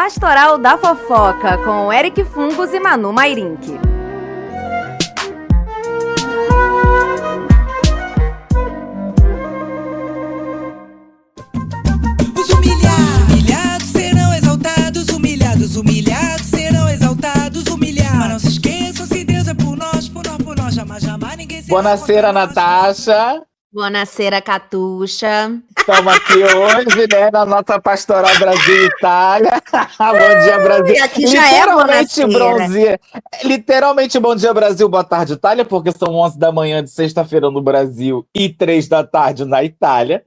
Pastoral da Fofoca, com Eric Fungos e Manu Mairink. Os humilhados serão exaltados, humilhados serão exaltados, humilhados. Mas não se esqueçam, se Deus é por nós, jamais ninguém será. Buonasera, Natasha. Buonasera, Catuxa. Estamos aqui hoje, né, na nossa Pastoral Brasil e Itália. Bom dia, Brasil. Aqui já literalmente bronze. Literalmente bom dia, Brasil, boa tarde, Itália, porque são 11 da manhã de sexta-feira no Brasil e 3 da tarde na Itália.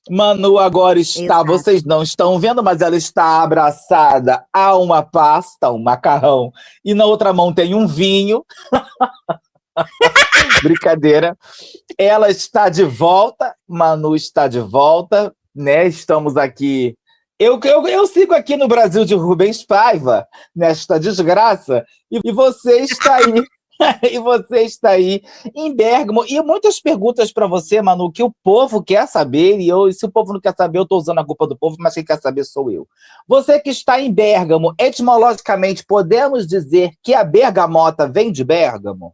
Manu agora está, Exato. Vocês não estão vendo, mas ela está abraçada a uma pasta, um macarrão, e na outra mão tem um vinho. Brincadeira. Ela está de volta, Manu está de volta, né? Estamos aqui. Eu sigo aqui no Brasil de Rubens Paiva, nesta desgraça, e você está aí. E você está aí em Bérgamo. E muitas perguntas para você, Manu, que o povo quer saber, e se o povo não quer saber, eu estou usando a culpa do povo, mas quem quer saber sou eu. Você que está em Bérgamo, etimologicamente, podemos dizer que a bergamota vem de Bérgamo?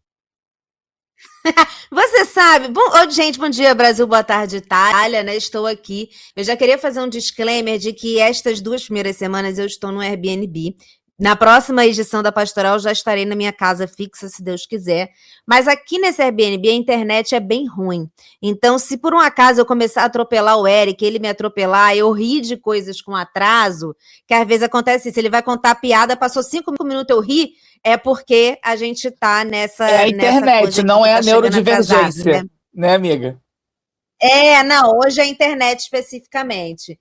Você sabe, gente, bom dia Brasil, boa tarde Itália, né? Estou aqui. Eu já queria fazer um disclaimer de que estas 2 primeiras semanas eu estou no Airbnb. Na próxima edição da Pastoral já estarei na minha casa fixa, se Deus quiser. Mas aqui nesse Airbnb a internet é bem ruim. Então, se por um acaso eu começar a atropelar o Eric, ele me atropelar, eu ri de coisas com atraso, que às vezes acontece isso, ele vai contar a piada, passou 5 minutos eu ri, é porque a gente tá nessa... É a internet, não é a neurodivergência, atrasado, né, amiga? Não, hoje é a internet especificamente.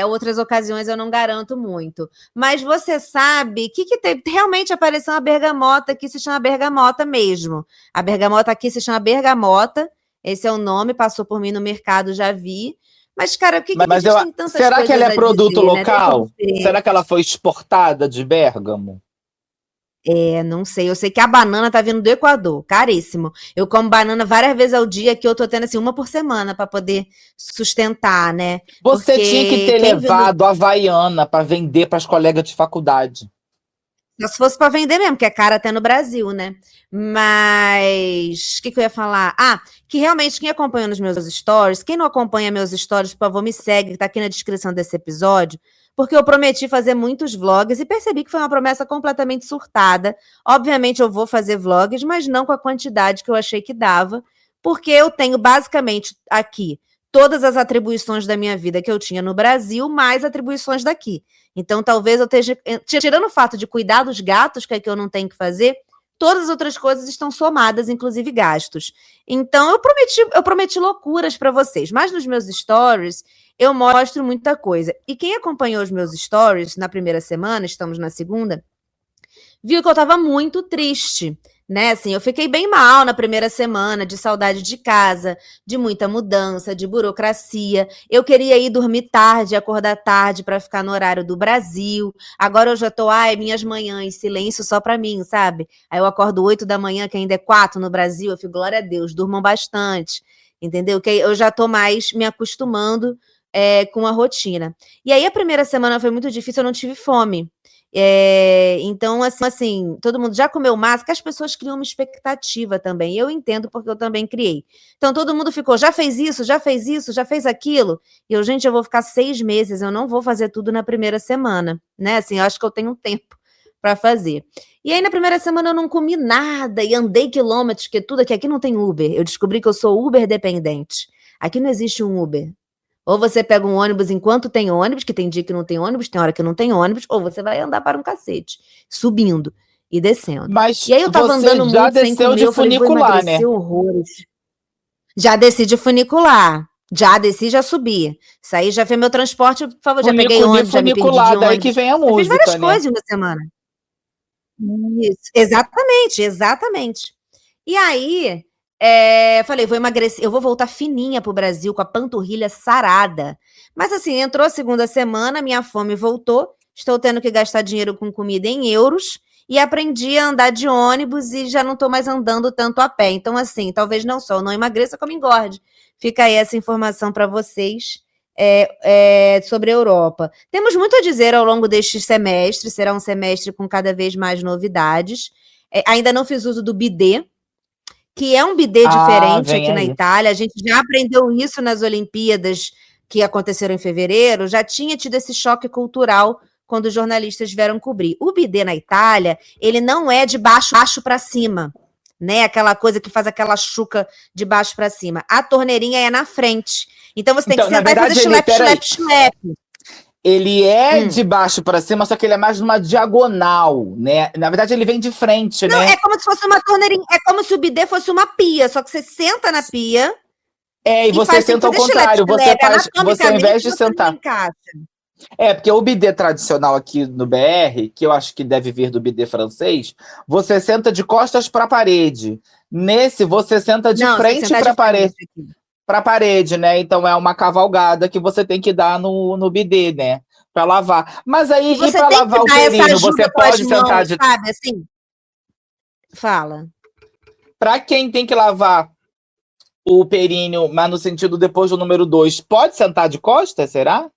Outras ocasiões eu não garanto muito. Mas você sabe que realmente apareceu uma bergamota que se chama bergamota mesmo. A bergamota aqui se chama bergamota, esse é o nome, passou por mim no mercado, já vi. Mas, cara, o que tem tantas coisas será que ela é produto dizer, local? Né? Será que ela foi exportada de Bérgamo? Não sei. Eu sei que a banana tá vindo do Equador, caríssimo. Eu como banana várias vezes ao dia, que eu tô tendo assim 1 por semana para poder sustentar, né? Você tinha que ter levado a Havaiana para vender para as colegas de faculdade. Se fosse para vender mesmo, que é cara até no Brasil, né? Mas o que eu ia falar? Que realmente quem acompanha nos meus stories, quem não acompanha meus stories, por favor, me segue, que tá aqui na descrição desse episódio. Porque eu prometi fazer muitos vlogs e percebi que foi uma promessa completamente surtada. Obviamente eu vou fazer vlogs, mas não com a quantidade que eu achei que dava, porque eu tenho basicamente aqui todas as atribuições da minha vida que eu tinha no Brasil, mais atribuições daqui. Então talvez eu esteja, tirando o fato de cuidar dos gatos, que é que eu não tenho que fazer, todas as outras coisas estão somadas, inclusive gastos. Então eu prometi loucuras para vocês, mas nos meus stories eu mostro muita coisa. E quem acompanhou os meus stories na primeira semana, estamos na segunda, viu que eu estava muito triste, né? Assim, eu fiquei bem mal na primeira semana, de saudade de casa, de muita mudança, de burocracia. Eu queria ir dormir tarde, acordar tarde para ficar no horário do Brasil. Agora eu já tô, minhas manhãs, silêncio só para mim, sabe? Aí eu acordo 8 da manhã, que ainda é 4 no Brasil, eu fico, glória a Deus, durmam bastante, entendeu? Que eu já tô mais me acostumando com a rotina. E aí a primeira semana foi muito difícil, eu não tive fome. Então, assim, todo mundo já comeu massa, que as pessoas criam uma expectativa também. Eu entendo porque eu também criei. Então, todo mundo ficou, já fez isso, já fez aquilo. E eu, gente, eu vou ficar 6 meses, eu não vou fazer tudo na primeira semana, né? Assim, eu acho que eu tenho tempo para fazer. E aí, na primeira semana, eu não comi nada e andei quilômetros, que tudo aqui não tem Uber. Eu descobri que eu sou Uber dependente. Aqui não existe um Uber. Ou você pega um ônibus enquanto tem ônibus, que tem dia que não tem ônibus, tem hora que não tem ônibus, ou você vai andar para um cacete, subindo e descendo. Mas e aí eu tava andando muito sem comer, de funicular, né? Horrores. Já desci de funicular, já desci, já subi. Isso aí já foi meu transporte, por favor, já peguei ônibus, já me perdi de ônibus. Daí que vem a música, eu fiz várias né? coisas em uma semana. Isso, exatamente. E aí... falei, vou emagrecer, eu vou voltar fininha pro Brasil, com a panturrilha sarada. Mas assim, entrou a segunda semana, minha fome voltou, estou tendo que gastar dinheiro com comida em euros, e aprendi a andar de ônibus e já não estou mais andando tanto a pé. Então assim, talvez não emagreça como engorde. Fica aí essa informação para vocês. sobre a Europa. Temos muito a dizer ao longo deste semestre, será um semestre com cada vez mais novidades. Ainda não fiz uso do bidê, que é um bidê diferente aqui na Itália. A gente já aprendeu isso nas Olimpíadas que aconteceram em fevereiro, já tinha tido esse choque cultural quando os jornalistas vieram cobrir. O bidê na Itália, ele não é de baixo para cima, né? Aquela coisa que faz aquela chuca de baixo para cima. A torneirinha é na frente. Então você tem que sentar e fazer schlepp. Ele é de baixo para cima, só que ele é mais numa diagonal, né? Na verdade, ele vem de frente, não, né? É como se fosse uma torneirinha, é como se o bidê fosse uma pia, só que você senta na pia. E você senta ao contrário, você ao invés de sentar. Porque o bidê tradicional aqui no BR, que eu acho que deve vir do bidê francês, você senta de costas para a parede. Nesse, você senta de frente para a parede. Para a parede, né? Então é uma cavalgada que você tem que dar no bidê, né? Para lavar. Mas aí, e para lavar o períneo, você pode sentar de... Sabe, assim? Fala. Para quem tem que lavar o períneo, mas no sentido depois do número 2, pode sentar de costas, será?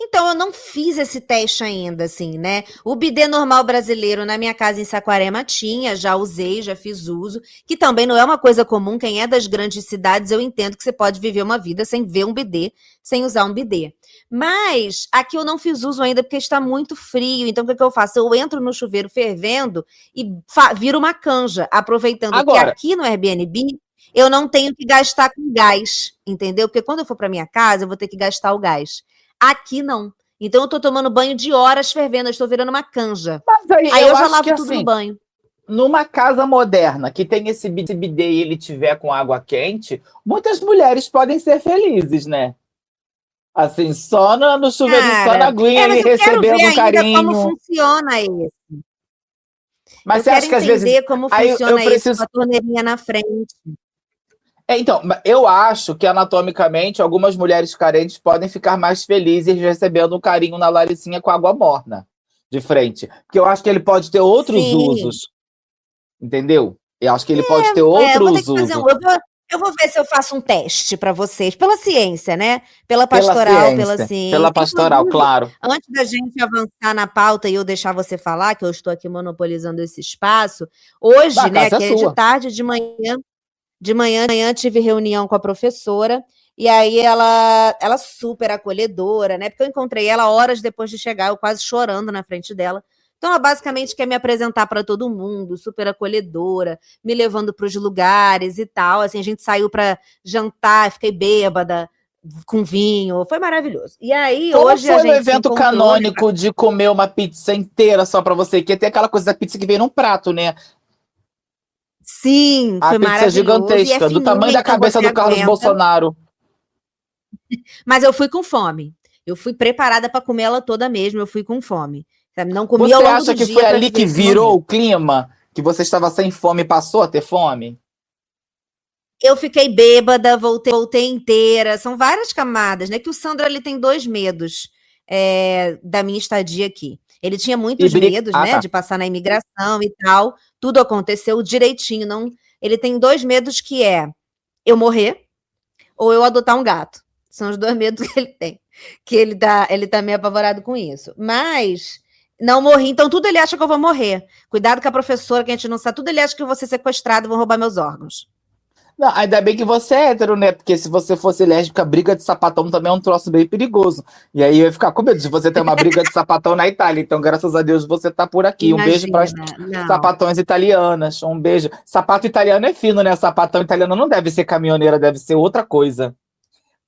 Então, eu não fiz esse teste ainda, assim, né? O bidê normal brasileiro na minha casa em Saquarema tinha, já usei, já fiz uso, que também não é uma coisa comum. Quem é das grandes cidades, eu entendo que você pode viver uma vida sem ver um bidê, sem usar um bidê. Mas aqui eu não fiz uso ainda porque está muito frio. Então, o que eu faço? Eu entro no chuveiro fervendo e viro uma canja, aproveitando que aqui no Airbnb eu não tenho que gastar com gás, entendeu? Porque quando eu for para minha casa, eu vou ter que gastar o gás. Aqui não. Então eu tô tomando banho de horas fervendo, eu estou virando uma canja. Mas aí eu já lavo tudo no banho. Numa casa moderna que tem esse bidê e ele tiver com água quente, muitas mulheres podem ser felizes, né? Assim, só no chuveirinho, só na aguinha e recebendo um carinho. Como funciona esse? Mas você acha que às vezes como funciona isso com a torneirinha na frente? Então, eu acho que anatomicamente algumas mulheres carentes podem ficar mais felizes recebendo um carinho na laricinha com água morna de frente. Porque eu acho que ele pode ter outros usos. Entendeu? Eu acho que ele pode ter outros usos. Eu vou ver se eu faço um teste para vocês, pela ciência, né? Pela pastoral, pela ciência. Pela pastoral, claro. Antes da gente avançar na pauta e eu deixar você falar, que eu estou aqui monopolizando esse espaço, hoje, né, que é de tarde, de manhã tive reunião com a professora, e aí ela super acolhedora, né? Porque eu encontrei ela horas depois de chegar, eu quase chorando na frente dela. Então, ela basicamente quer me apresentar para todo mundo, super acolhedora, me levando para os lugares e tal. Assim, a gente saiu para jantar, fiquei bêbada, com vinho, foi maravilhoso. E aí, hoje a gente foi o evento canônico de comer uma pizza inteira só para você, que tem aquela coisa da pizza que vem num prato, né? Sim, foi maravilhoso. A pizza gigantesca, do tamanho da cabeça do Carlos Bolsonaro. Mas eu fui com fome. Eu fui preparada para comer ela toda mesmo, eu fui com fome. Não comi ao longo do dia. Você acha que foi ali que virou o clima? Que você estava sem fome e passou a ter fome? Eu fiquei bêbada, voltei inteira. São várias camadas, né? Que o Sandro ali tem 2 medos da minha estadia aqui. Ele tinha muitos medos, né? De passar na imigração e tal. Tudo aconteceu direitinho. Não... Ele tem 2 medos que é eu morrer ou eu adotar um gato. São os 2 medos que ele tem. Que ele tá meio apavorado com isso. Mas não morri, então tudo ele acha que eu vou morrer. Cuidado com a professora, que a gente não sabe. Tudo ele acha que eu vou ser sequestrado, vão roubar meus órgãos. Não, ainda bem que você é hétero, né? Porque se você fosse lésbica, briga de sapatão também é um troço bem perigoso. E aí eu ia ficar com medo de você ter uma briga de sapatão na Itália. Então, graças a Deus, você tá por aqui. Imagina, um beijo para as sapatões italianas. Um beijo. Sapato italiano é fino, né? Sapatão italiano não deve ser caminhoneira, deve ser outra coisa.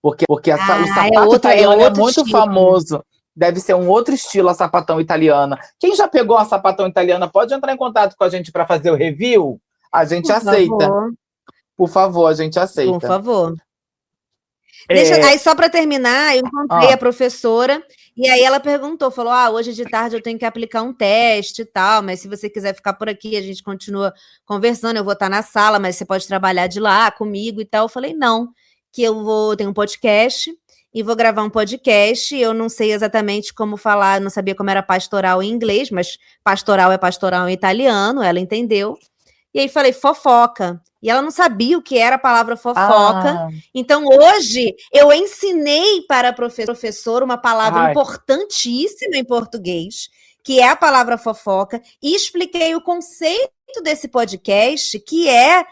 Porque o sapato italiano é muito estilo. Famoso. Deve ser um outro estilo a sapatão italiana. Quem já pegou a sapatão italiana pode entrar em contato com a gente para fazer o review? A gente aceita. Por favor, a gente aceita. Por favor. Aí, só para terminar, eu encontrei a professora, e aí ela perguntou, falou, hoje de tarde eu tenho que aplicar um teste e tal, mas se você quiser ficar por aqui, a gente continua conversando, eu vou estar na sala, mas você pode trabalhar de lá comigo e tal. Eu falei, não, que eu tenho um podcast, e vou gravar um podcast. Eu não sei exatamente como falar, não sabia como era pastoral em inglês, mas pastoral é pastoral em italiano, ela entendeu. E aí falei, fofoca. E ela não sabia o que era a palavra fofoca. Ah, Então, hoje, eu ensinei para a professora uma palavra ai, importantíssima em português, que é a palavra fofoca, e expliquei o conceito desse podcast, que é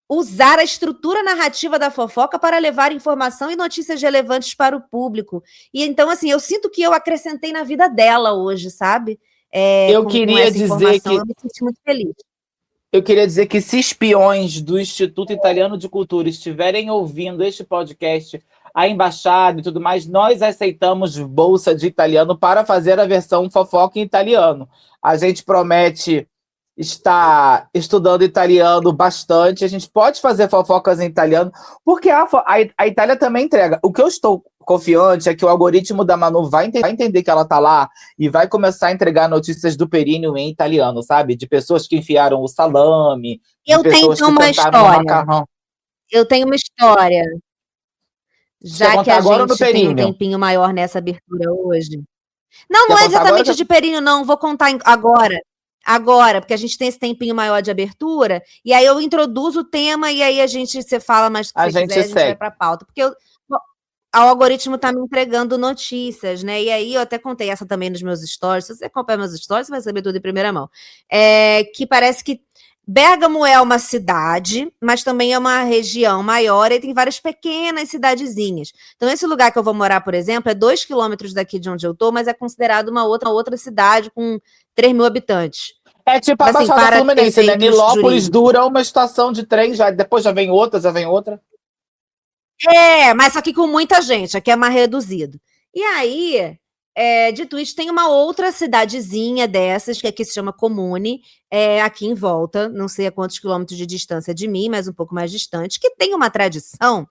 usar a estrutura narrativa da fofoca para levar informação e notícias relevantes para o público. E então, assim, eu sinto que eu acrescentei na vida dela hoje, sabe? eu Com queria essa dizer informação. que Eu me senti muito feliz. eu queria dizer que se espiões do Instituto Italiano de Cultura estiverem ouvindo este podcast, a embaixada e tudo mais, nós aceitamos bolsa de italiano para fazer a versão fofoca em italiano. A gente promete estar estudando italiano bastante, a gente pode fazer fofocas em italiano, porque a Itália também entrega. O que eu estou confiante é que o algoritmo da Manu vai entender que ela está lá e vai começar a entregar notícias do períneo em italiano, sabe? De pessoas que enfiaram o salame, de Eu tenho pessoas então que uma tentaram no história. macarrão. Eu tenho uma história. Você quer Já que contar a agora ou no gente tem um períneo? tempinho maior nessa abertura hoje. Não, não Quer é contar agora? exatamente de períneo, não. Vou contar agora. Agora, porque a gente tem esse tempinho maior de abertura, e aí eu introduzo o tema, e aí você fala mais do que A você gente quiser, a gente vai segue. para a pauta. Porque o algoritmo está me entregando notícias, né? E aí eu até contei essa também nos meus stories. Se você acompanha meus stories, você vai saber tudo em primeira mão. Que parece que Bérgamo é uma cidade, mas também é uma região maior e tem várias pequenas cidadezinhas. Então, esse lugar que eu vou morar, por exemplo, é 2 quilômetros daqui de onde eu estou, mas é considerado uma outra cidade com 3 mil habitantes. É tipo a Assim, Baixada para Fluminense, né? efeitos Nilópolis jurídicos. dura uma estação de trem, depois já vem outra, já vem outra. Mas aqui com muita gente, aqui é mais reduzido. E aí, dito isso, tem uma outra cidadezinha dessas, que aqui se chama Comune, aqui em volta, não sei a quantos quilômetros de distância de mim, mas um pouco mais distante, que tem uma tradição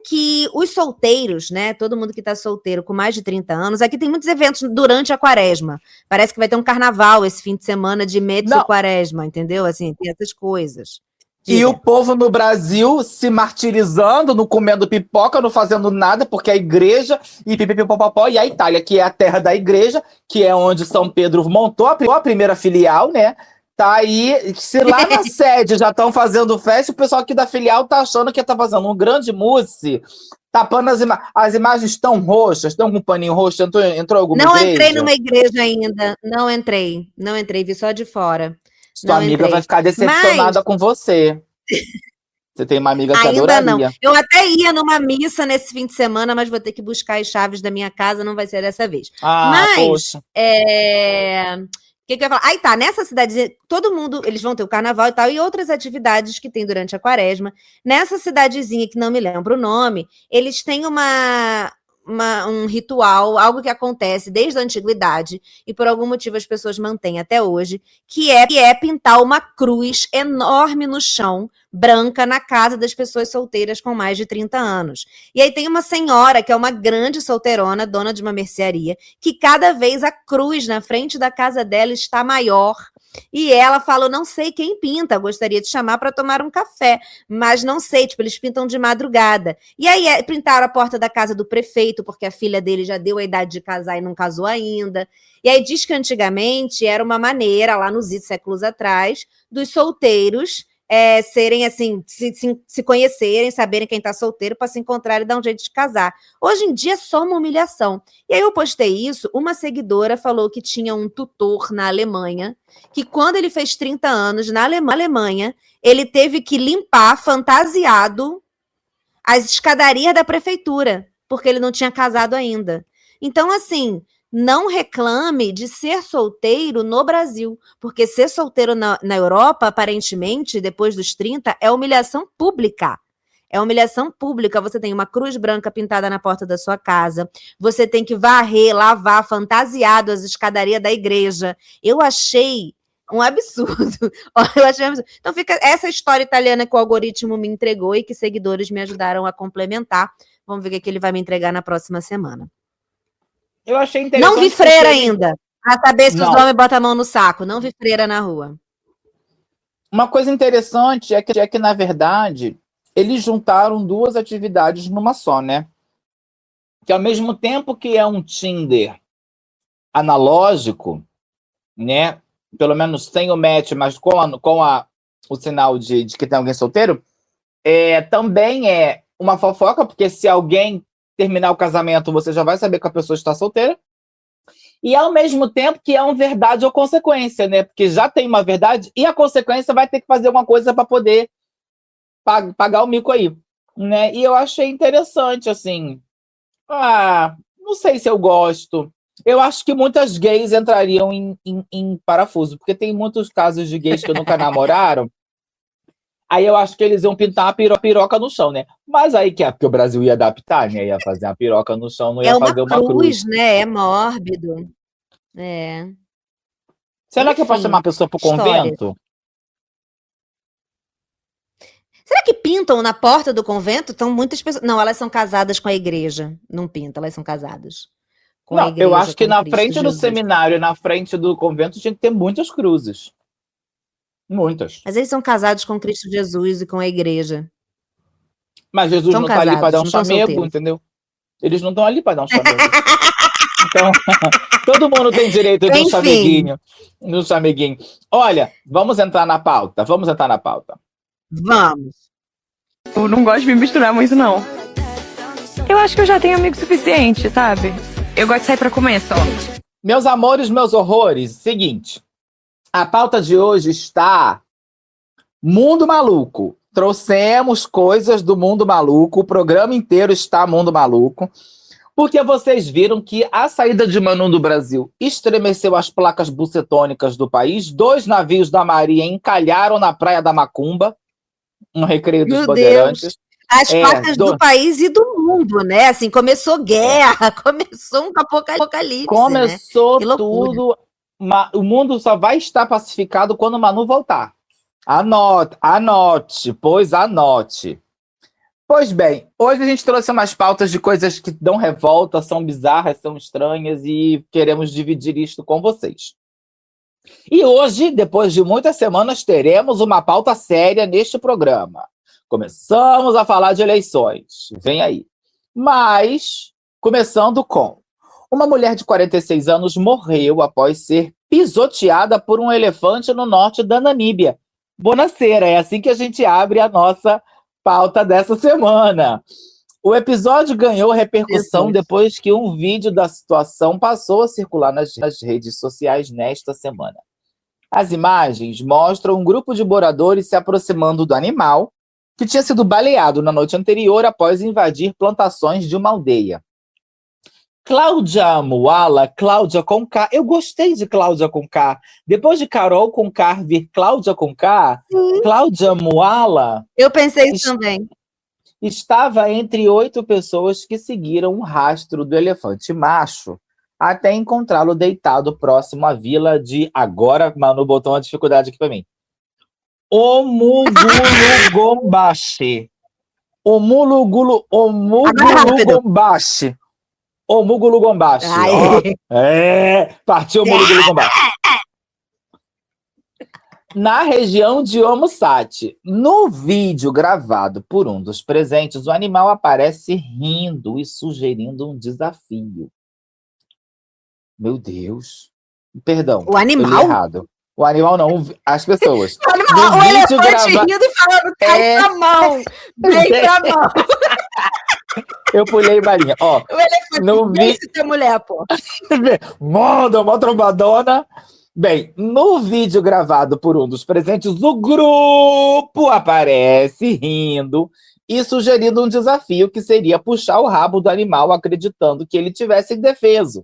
que os solteiros, né, todo mundo que está solteiro com mais de 30 anos, aqui tem muitos eventos durante a quaresma. Parece que vai ter um carnaval esse fim de semana de mezzo quaresma, entendeu? Assim, tem essas coisas. E Diga. o povo no Brasil se martirizando, não comendo pipoca, não fazendo nada, porque a igreja e pipipipopopó, e a Itália, que é a terra da igreja, que é onde São Pedro montou a primeira filial, né? Tá aí, se lá na sede já estão fazendo festa, o pessoal aqui da filial tá achando que tá fazendo um grande mousse, tapando as imagens estão roxas, estão com um paninho roxo, entrou alguma igreja? Não entrei numa igreja ainda, não entrei, vi só de fora. Sua amiga vai ficar decepcionada com você. Você tem uma amiga que ainda adoraria. não. Eu até ia numa missa nesse fim de semana, mas vou ter que buscar as chaves da minha casa, não vai ser dessa vez. Poxa. O que eu ia falar? Aí tá, nessa cidade, todo mundo, eles vão ter o carnaval e tal, e outras atividades que tem durante a quaresma. Nessa cidadezinha, que não me lembro o nome, eles têm um ritual, algo que acontece desde a antiguidade, e por algum motivo as pessoas mantêm até hoje, que é pintar uma cruz enorme no chão, branca, na casa das pessoas solteiras com mais de 30 anos. E aí tem uma senhora, que é uma grande solteirona, dona de uma mercearia, que cada vez a cruz na frente da casa dela está maior. E ela fala, eu não sei quem pinta, gostaria de chamar para tomar um café, mas não sei, tipo, eles pintam de madrugada. E aí pintaram a porta da casa do prefeito, porque a filha dele já deu a idade de casar e não casou ainda. E aí diz que antigamente era uma maneira, lá nos séculos atrás, dos solteiros serem assim, se conhecerem, saberem quem está solteiro para se encontrar e dar um jeito de casar. Hoje em dia é só uma humilhação. E aí eu postei isso, uma seguidora falou que tinha um tutor na Alemanha, que quando ele fez 30 anos na Alemanha, ele teve que limpar, fantasiado, as escadarias da prefeitura, porque ele não tinha casado ainda. Então, assim, não reclame de ser solteiro no Brasil, porque ser solteiro na Europa, aparentemente, depois dos 30, é humilhação pública. É humilhação pública. Você tem uma cruz branca pintada na porta da sua casa, você tem que varrer, lavar, fantasiado as escadarias da igreja. Eu achei um absurdo. Então fica essa história italiana que o algoritmo me entregou e que seguidores me ajudaram a complementar. Vamos ver o que ele vai me entregar na próxima semana. Eu achei interessante. Não vi freira ainda, para saber se os homens botam a mão no saco. Não vi freira na rua. Uma coisa interessante é que, na verdade, eles juntaram duas atividades numa só, né? Que ao mesmo tempo que é um Tinder analógico, né? Pelo menos sem o match, mas com a o sinal de que tem alguém solteiro, também é uma fofoca, porque se alguém terminar o casamento, você já vai saber que a pessoa está solteira. E ao mesmo tempo que é uma verdade ou consequência, né? Porque já tem uma verdade e a consequência vai ter que fazer alguma coisa para poder pagar o mico aí, né? E eu achei interessante, assim. Não sei se eu gosto. Eu acho que muitas gays entrariam em parafuso, porque tem muitos casos de gays que nunca namoraram. Aí eu acho que eles iam pintar uma piroca no chão, né? Mas aí que é porque o Brasil ia adaptar, né? Ia fazer uma piroca no chão, não ia É uma fazer uma cruz. cruz, né? É mórbido. É. Será que é para chamar a Enfim, pessoa pro histórias. convento? Será que pintam na porta do convento? Estão muitas pessoas. Não, elas são casadas com a igreja. Não pintam, elas são casadas com a Não, eu igreja, acho que com na Cristo frente do Jesus. seminário, na frente do convento, tinha que ter muitas cruzes. Muitas. Mas eles são casados com Cristo Jesus e com a igreja. Mas Jesus São não está ali para casados, dar um não estão chamego, solteiros. entendeu? Eles não estão ali para dar um chamego. Então, todo mundo tem direito de um Enfim. chameguinho. Um chameguinho. Olha, vamos entrar na pauta. Vamos entrar na pauta. Vamos. Eu não gosto de me misturar muito, não. Eu acho que eu já tenho amigo suficiente, sabe? Eu gosto de sair pra comer só. Meus amores, meus horrores, seguinte. A pauta de hoje está Mundo Maluco. Trouxemos coisas do Mundo Maluco. O programa inteiro está Mundo Maluco. Porque vocês viram que a saída de Manu do Brasil estremeceu as placas bucetônicas do país. 2 navios da Marinha encalharam na Praia da Macumba, no Recreio dos Meu Bandeirantes. Deus. As placas do país e do mundo, né? Assim, começou guerra, começou um apocalipse, Começou né? Que loucura. tudo. O mundo só vai estar pacificado quando Manu voltar. Anote, pois anote. Pois bem, hoje a gente trouxe umas pautas de coisas que dão revolta, são bizarras, são estranhas e queremos dividir isto com vocês. E hoje, depois de muitas semanas, teremos uma pauta séria neste programa. Começamos a falar de eleições, vem aí. Mas, começando com... Uma mulher de 46 anos morreu após ser pisoteada por um elefante no norte da Namíbia. Bonaceira, é assim que a gente abre a nossa pauta dessa semana. O episódio ganhou repercussão depois que um vídeo da situação passou a circular nas redes sociais nesta semana. As imagens mostram um grupo de moradores se aproximando do animal, que tinha sido baleado na noite anterior após invadir plantações de uma aldeia. Cláudia Muala, Cláudia com K. Eu gostei de Cláudia com K. Depois de Carol com K vir Cláudia com K, Cláudia Muala. Eu pensei isso também. Estava entre 8 pessoas que seguiram o rastro do elefante macho até encontrá-lo deitado próximo à vila de... Agora, Manu botou uma dificuldade aqui para mim. Omugulugombashi. Omugulugombashi. Omugulugombashi. Partiu Omugulugombashi. Na região de Omusati. No vídeo gravado por um dos presentes, o animal aparece rindo e sugerindo um desafio. Meu Deus. Perdão. O animal? Eu li errado. O animal não, as pessoas. O animal, o elefante rindo e falando, cai pra mão. Vem pra mão. Eu pulei balinha. Ó, o elefante vem se ter mulher, pô. Manda uma trombadona. Bem, no vídeo gravado por um dos presentes, o grupo aparece rindo e sugerindo um desafio que seria puxar o rabo do animal, acreditando que ele tivesse indefeso.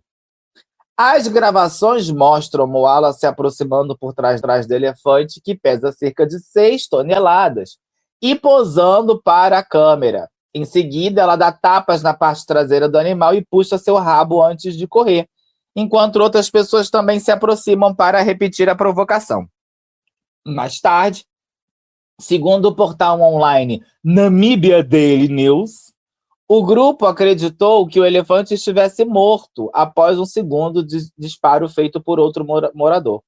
As gravações mostram Moala se aproximando por trás do elefante, que pesa cerca de 6 toneladas, e posando para a câmera. Em seguida, ela dá tapas na parte traseira do animal e puxa seu rabo antes de correr, enquanto outras pessoas também se aproximam para repetir a provocação. Mais tarde, segundo o portal online Namibia Daily News, o grupo acreditou que o elefante estivesse morto após um segundo disparo feito por outro morador.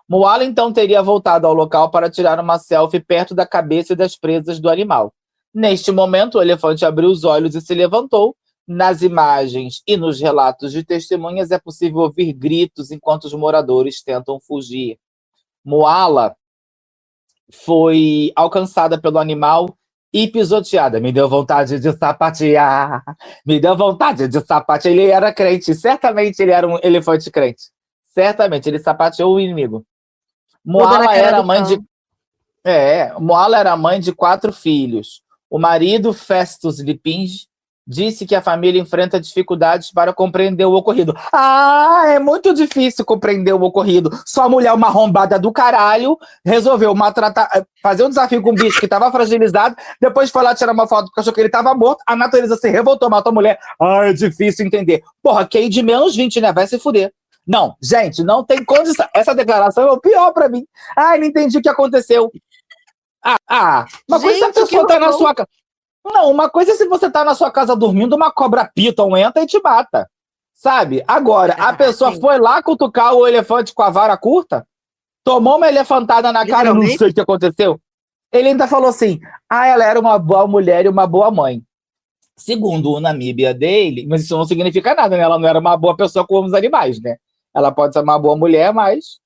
Moala então teria voltado ao local para tirar uma selfie perto da cabeça e das presas do animal. Neste momento, o elefante abriu os olhos e se levantou. Nas imagens e nos relatos de testemunhas é possível ouvir gritos enquanto os moradores tentam fugir. Moala foi alcançada pelo animal e pisoteada. Me deu vontade de sapatear. Me deu vontade de sapatear. Ele era crente. Certamente ele era um elefante crente. Certamente. Ele sapateou o inimigo. Moala era mãe de... Moala era mãe de 4 filhos. O marido, Festus Lipinge, disse que a família enfrenta dificuldades para compreender o ocorrido. É muito difícil compreender o ocorrido. Sua mulher, uma arrombada do caralho, resolveu maltratar, fazer um desafio com um bicho que estava fragilizado, depois foi lá tirar uma foto porque achou que ele estava morto, a natureza se revoltou, matou a mulher. É difícil entender. Porra, quem de menos 20, né? Vai se fuder. Não, gente, não tem condição. Essa declaração é o pior pra mim. Não entendi o que aconteceu. Uma coisa se a pessoa tá na sua casa. Não, uma coisa é se você tá na sua casa dormindo, uma cobra piton entra e te mata. Sabe? Agora, a pessoa foi lá cutucar o elefante com a vara curta, tomou uma elefantada na cara, não sei o que aconteceu. Ele ainda falou assim: ela era uma boa mulher e uma boa mãe. Segundo o Namíbia dele, mas isso não significa nada, né? Ela não era uma boa pessoa com os animais, né? Ela pode ser uma boa mulher, mas...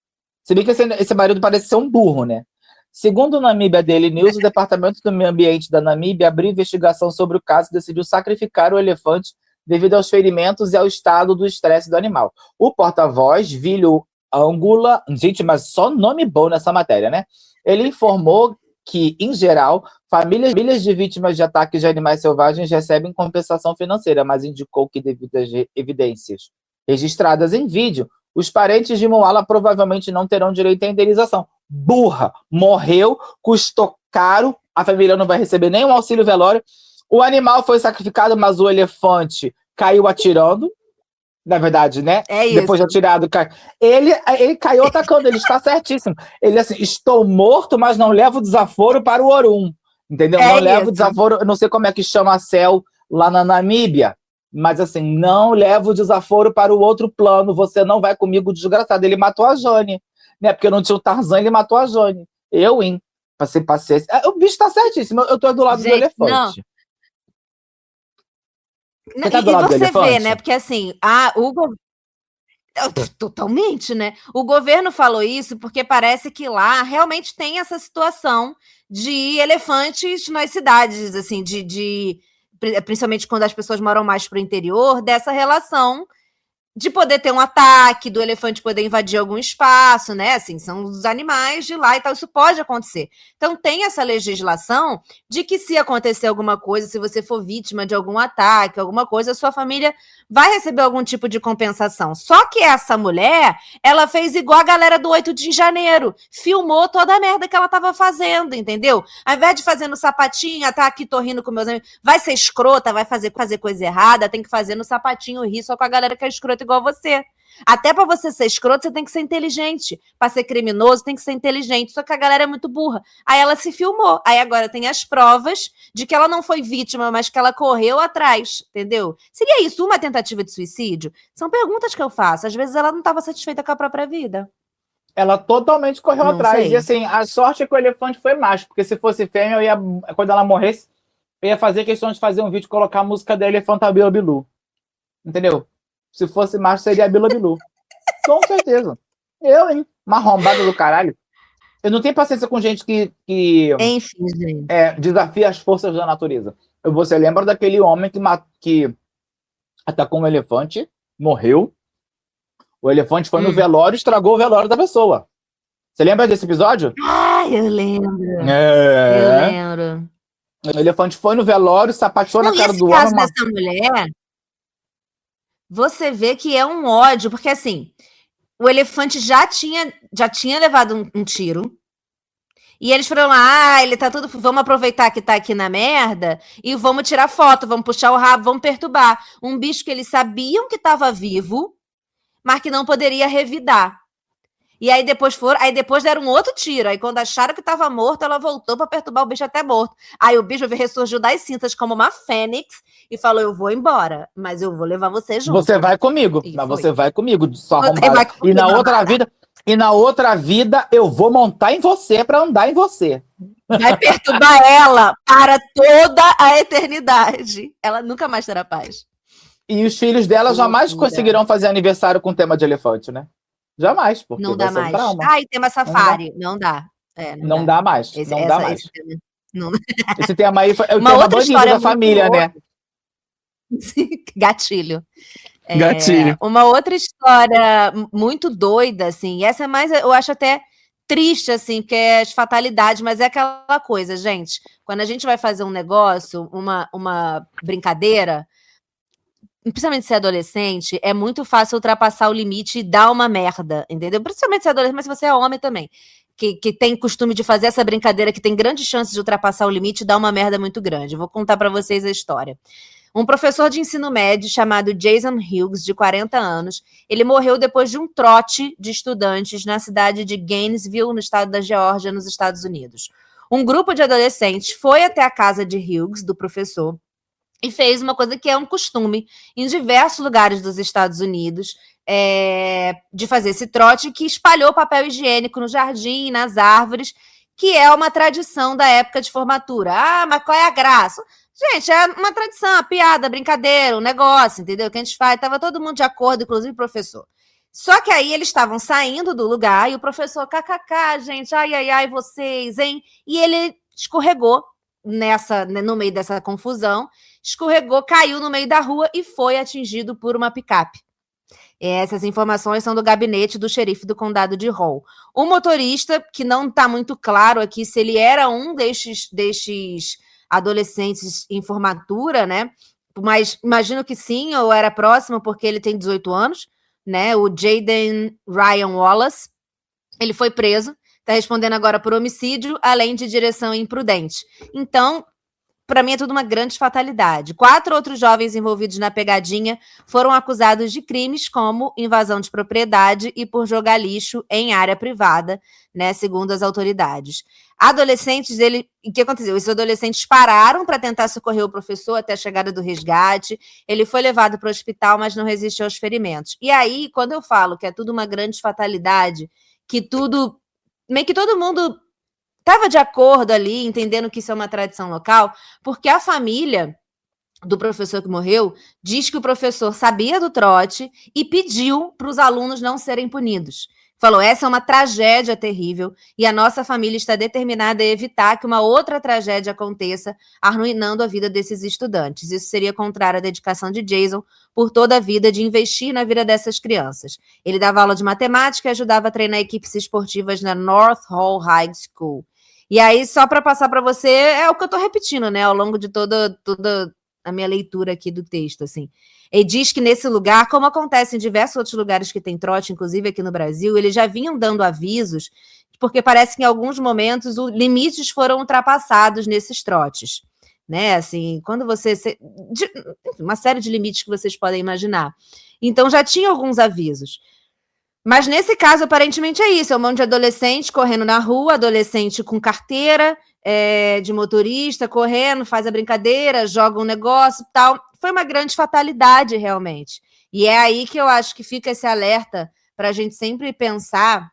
Se bem que esse marido parece ser um burro, né? Segundo o Namíbia Daily News, o Departamento do Meio Ambiente da Namíbia abriu investigação sobre o caso e decidiu sacrificar o elefante devido aos ferimentos e ao estado do estresse do animal. O porta-voz, Vilho Angula... Gente, mas só nome bom nessa matéria, né? Ele informou que, em geral, famílias de vítimas de ataques de animais selvagens recebem compensação financeira, mas indicou que, devido às evidências registradas em vídeo, os parentes de Moala provavelmente não terão direito à indenização. Burra! Morreu, custou caro, a família não vai receber nenhum auxílio velório. O animal foi sacrificado, mas o elefante caiu atirando. Na verdade, né? Depois de atirado, ele caiu atacando, ele está certíssimo. Ele assim, estou morto, mas não levo desaforo para o Orum. Entendeu? Não levo desaforo, eu não sei como é que chama a céu lá na Namíbia, mas assim, não levo desaforo para o outro plano, você não vai comigo, desgraçado. Ele matou a Jane, né? Porque não tinha o Tarzan, ele matou a Jane. Eu, hein? Passei paciência. O bicho está certíssimo, eu tô do lado do elefante. Não, tá do lado do elefante? Vê, né? Porque assim, totalmente, né? O governo falou isso porque parece que lá realmente tem essa situação de elefantes nas cidades, assim, principalmente quando as pessoas moram mais para o interior, dessa relação de poder ter um ataque, do elefante poder invadir algum espaço, né? Assim, são os animais de lá e tal, isso pode acontecer. Então, tem essa legislação de que se acontecer alguma coisa, se você for vítima de algum ataque, alguma coisa, a sua família vai receber algum tipo de compensação. Só que essa mulher, ela fez igual a galera do 8 de janeiro, filmou toda a merda que ela tava fazendo, entendeu? Ao invés de fazer no sapatinho, tá aqui, tô rindo com meus amigos, vai ser escrota, vai fazer coisa errada, tem que fazer no sapatinho, rir só com a galera que é escrota igual você. Até pra você ser escroto, você tem que ser inteligente. Pra ser criminoso, tem que ser inteligente. Só que a galera é muito burra. Aí ela se filmou. Aí agora tem as provas de que ela não foi vítima, mas que ela correu atrás, entendeu? Seria isso uma tentativa de suicídio? São perguntas que eu faço. Às vezes ela não estava satisfeita com a própria vida. Ela totalmente correu atrás. E assim, a sorte é que o elefante foi macho, porque se fosse fêmea, quando ela morresse, eu ia fazer questão de fazer um vídeo e colocar a música da Elefanta Bila Bilu. Entendeu? Se fosse macho, seria a Bila Bilu. Com certeza. Eu, hein? Uma arrombada do caralho. Eu não tenho paciência com gente que enfim, gente. Desafia as forças da natureza. Você lembra daquele homem que atacou um elefante, morreu. O elefante foi no velório e estragou o velório da pessoa. Você lembra desse episódio? Eu lembro. Eu lembro. O elefante foi no velório, sapateou na cara do homem. No caso dessa mulher, você vê que é um ódio, porque assim, o elefante já tinha levado um tiro, e eles falaram, ele tá tudo, vamos aproveitar que tá aqui na merda, e vamos tirar foto, vamos puxar o rabo, vamos perturbar. Um bicho que eles sabiam que estava vivo, mas que não poderia revidar. E aí depois deram um outro tiro. Aí quando acharam que estava morto, ela voltou para perturbar o bicho até morto. Aí o bicho ressurgiu das cinzas como uma fênix e falou, eu vou embora, mas eu vou levar você junto. Você vai comigo, você vai comigo, só arrombada. E na outra vida eu vou montar em você para andar em você. Vai perturbar ela para toda a eternidade. Ela nunca mais terá paz. E os filhos dela jamais conseguirão fazer aniversário com tema de elefante, né? Jamais, porque não dá mais. E tema safari? Não dá. Não dá mais, não dá mais. Esse tema, não. Esse tema aí foi o Uma tema outra banido história da família, né? Gatilho. Gatilho. Uma outra história muito doida, assim, e essa é mais, eu acho até triste, assim, porque é as fatalidades, mas é aquela coisa, gente, quando a gente vai fazer um negócio, uma brincadeira, principalmente se é adolescente, é muito fácil ultrapassar o limite e dar uma merda, entendeu? Principalmente se é adolescente, mas se você é homem também, que tem costume de fazer essa brincadeira, que tem grandes chances de ultrapassar o limite e dar uma merda muito grande. Eu vou contar para vocês a história. Um professor de ensino médio chamado Jason Hughes, de 40 anos, ele morreu depois de um trote de estudantes na cidade de Gainesville, no estado da Geórgia, nos Estados Unidos. Um grupo de adolescentes foi até a casa de Hughes, do professor, e fez uma coisa que é um costume em diversos lugares dos Estados Unidos, de fazer esse trote, que espalhou papel higiênico no jardim, nas árvores, que é uma tradição da época de formatura. Ah, mas qual é a graça? Gente, é uma tradição, uma piada, brincadeira, um negócio, entendeu? Que a gente faz, estava todo mundo de acordo, inclusive o professor. Só que aí eles estavam saindo do lugar e o professor, kkk, gente, ai, ai, ai, vocês, hein? E ele escorregou no meio dessa confusão, escorregou, caiu no meio da rua e foi atingido por uma picape. Essas informações são do gabinete do xerife do condado de Hall. O motorista, que não está muito claro aqui se ele era um destes adolescentes em formatura, né? Mas imagino que sim, ou era próximo, porque ele tem 18 anos, né? O Jaden Ryan Wallace. Ele foi preso, está respondendo agora por homicídio, além de direção imprudente. Então, para mim é tudo uma grande fatalidade. 4 outros jovens envolvidos na pegadinha foram acusados de crimes como invasão de propriedade e por jogar lixo em área privada, né, segundo as autoridades. Adolescentes, o que aconteceu? Esses adolescentes pararam para tentar socorrer o professor até a chegada do resgate. Ele foi levado para o hospital, mas não resistiu aos ferimentos. E aí, quando eu falo que é tudo uma grande fatalidade, que tudo, meio que todo mundo estava de acordo ali, entendendo que isso é uma tradição local, porque a família do professor que morreu diz que o professor sabia do trote e pediu para os alunos não serem punidos. Falou, essa é uma tragédia terrível e a nossa família está determinada a evitar que uma outra tragédia aconteça, arruinando a vida desses estudantes. Isso seria contrário à dedicação de Jason por toda a vida de investir na vida dessas crianças. Ele dava aula de matemática e ajudava a treinar equipes esportivas na North Hall High School. E aí, só para passar para você, é o que eu estou repetindo, né, ao longo de toda a minha leitura aqui do texto, assim. Ele diz que nesse lugar, como acontece em diversos outros lugares que tem trote, inclusive aqui no Brasil, eles já vinham dando avisos, porque parece que em alguns momentos os limites foram ultrapassados nesses trotes, né, assim, quando uma série de limites que vocês podem imaginar. Então, já tinha alguns avisos. Mas nesse caso, aparentemente é isso, é um monte de adolescente correndo na rua, adolescente com carteira de motorista, correndo, faz a brincadeira, joga um negócio e tal. Foi uma grande fatalidade, realmente. E é aí que eu acho que fica esse alerta para a gente sempre pensar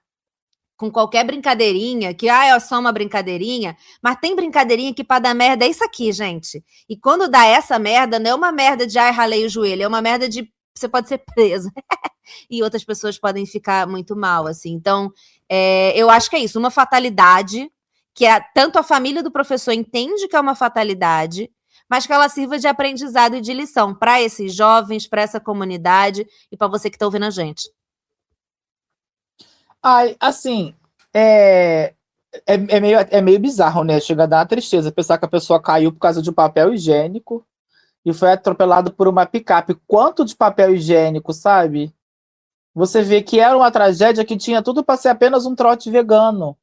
com qualquer brincadeirinha, que é só uma brincadeirinha, mas tem brincadeirinha que para dar merda é isso aqui, gente. E quando dá essa merda, não é uma merda de ralei o joelho, é uma merda de você pode ser preso. E outras pessoas podem ficar muito mal, assim. Então, eu acho que é isso, uma fatalidade, que tanto a família do professor entende que é uma fatalidade, mas que ela sirva de aprendizado e de lição para esses jovens, para essa comunidade e para você que está ouvindo a gente. Ai, assim, é meio bizarro, né? Chega a dar uma tristeza pensar que a pessoa caiu por causa de um papel higiênico e foi atropelado por uma picape. Quanto de papel higiênico, sabe? Você vê que era uma tragédia que tinha tudo para ser apenas um trote vegano.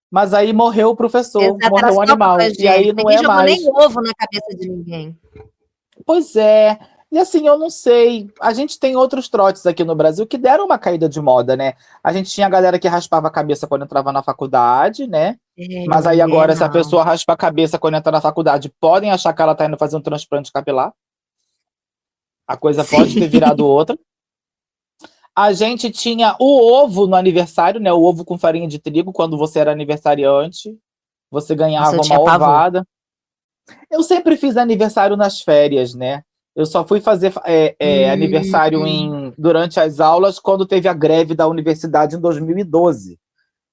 Mas aí morreu o professor, Exato, morreu o animal. E aí não é mais. Ninguém jogou nem ovo na cabeça de ninguém. Pois é. E assim, eu não sei. A gente tem outros trotes aqui no Brasil que deram uma caída de moda, né? A gente tinha a galera que raspava a cabeça quando entrava na faculdade, né? Mas aí agora, se a pessoa raspa a cabeça quando entra na faculdade, podem achar que ela tá indo fazer um transplante capilar. A coisa pode ter virado outra. A gente tinha o ovo no aniversário, né? O ovo com farinha de trigo, quando você era aniversariante. Você ganhava uma ovada. Eu sempre fiz aniversário nas férias, né? Eu só fui fazer aniversário durante as aulas quando teve a greve da universidade em 2012.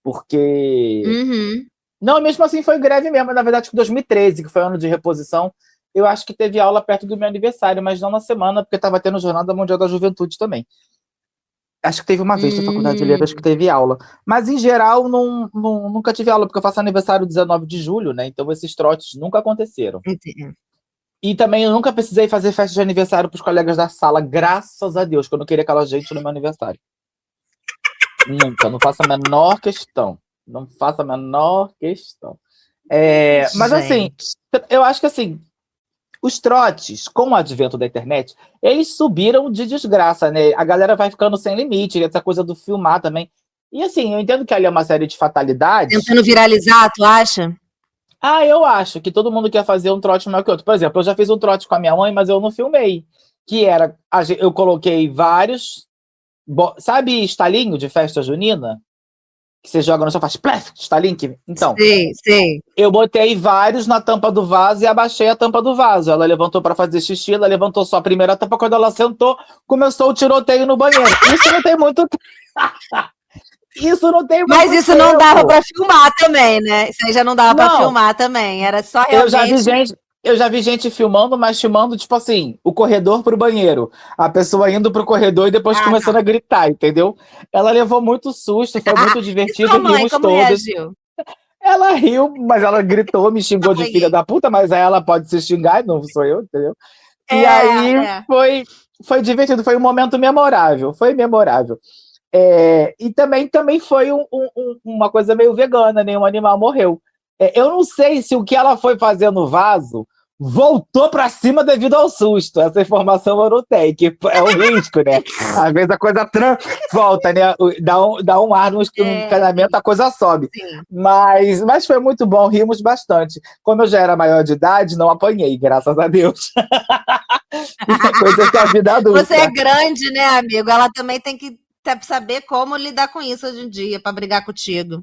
Porque... Uhum. Não, mesmo assim foi greve mesmo. Na verdade, em 2013, que foi ano de reposição, eu acho que teve aula perto do meu aniversário, mas não na semana, porque estava tendo Jornada Mundial da Juventude também. Acho que teve uma vez na Faculdade de Letras que teve aula. Mas, em geral, nunca tive aula, porque eu faço aniversário 19 de julho, né? Então, esses trotes nunca aconteceram. E também eu nunca precisei fazer festa de aniversário para os colegas da sala, graças a Deus, que eu não queria aquela gente no meu aniversário. Nunca, não faço a menor questão. Não faço a menor questão. Mas, assim, eu acho que, assim, os trotes, com o advento da internet, eles subiram de desgraça, né? A galera vai ficando sem limite, essa coisa do filmar também. E, assim, eu entendo que ali é uma série de fatalidades. Tentando viralizar, tu acha? Eu acho que todo mundo quer fazer um trote maior que outro. Por exemplo, eu já fiz um trote com a minha mãe, mas eu não filmei. Que era, eu coloquei vários... Sabe estalinho de festa junina? Que você joga no sofá, faz plef, estalinho. Então, sei. Eu botei vários na tampa do vaso e abaixei a tampa do vaso. Ela levantou para fazer xixi, ela levantou só a primeira tampa. Quando ela sentou, começou o tiroteio no banheiro. Isso não tem muito... Isso não tem muito Mas isso tempo. não dava para filmar também, né? Isso aí já não dava para filmar também. Era só realmente... Eu já vi gente filmando, mas filmando, tipo assim, o corredor pro banheiro. A pessoa indo pro corredor e depois começando a gritar, entendeu? Ela levou muito susto, foi muito divertido, rimos todos. Reagiu? Ela riu, mas ela gritou, me xingou de filha da puta, mas aí ela pode se xingar, não sou eu, entendeu? E aí foi divertido, foi um momento memorável, foi memorável. E também foi uma coisa meio vegana, nenhum animal morreu. Eu não sei se o que ela foi fazer no vaso voltou para cima devido ao susto. Essa informação eu não tenho, que é um risco, né? Às vezes a coisa volta, né? Dá um ar no encanamento, a coisa sobe. Mas foi muito bom, rimos bastante. Como eu já era maior de idade, não apanhei, graças a Deus. Coisa que a vida adulta. Você é grande, né, amigo? Ela também tem que saber como lidar com isso hoje em dia, para brigar contigo.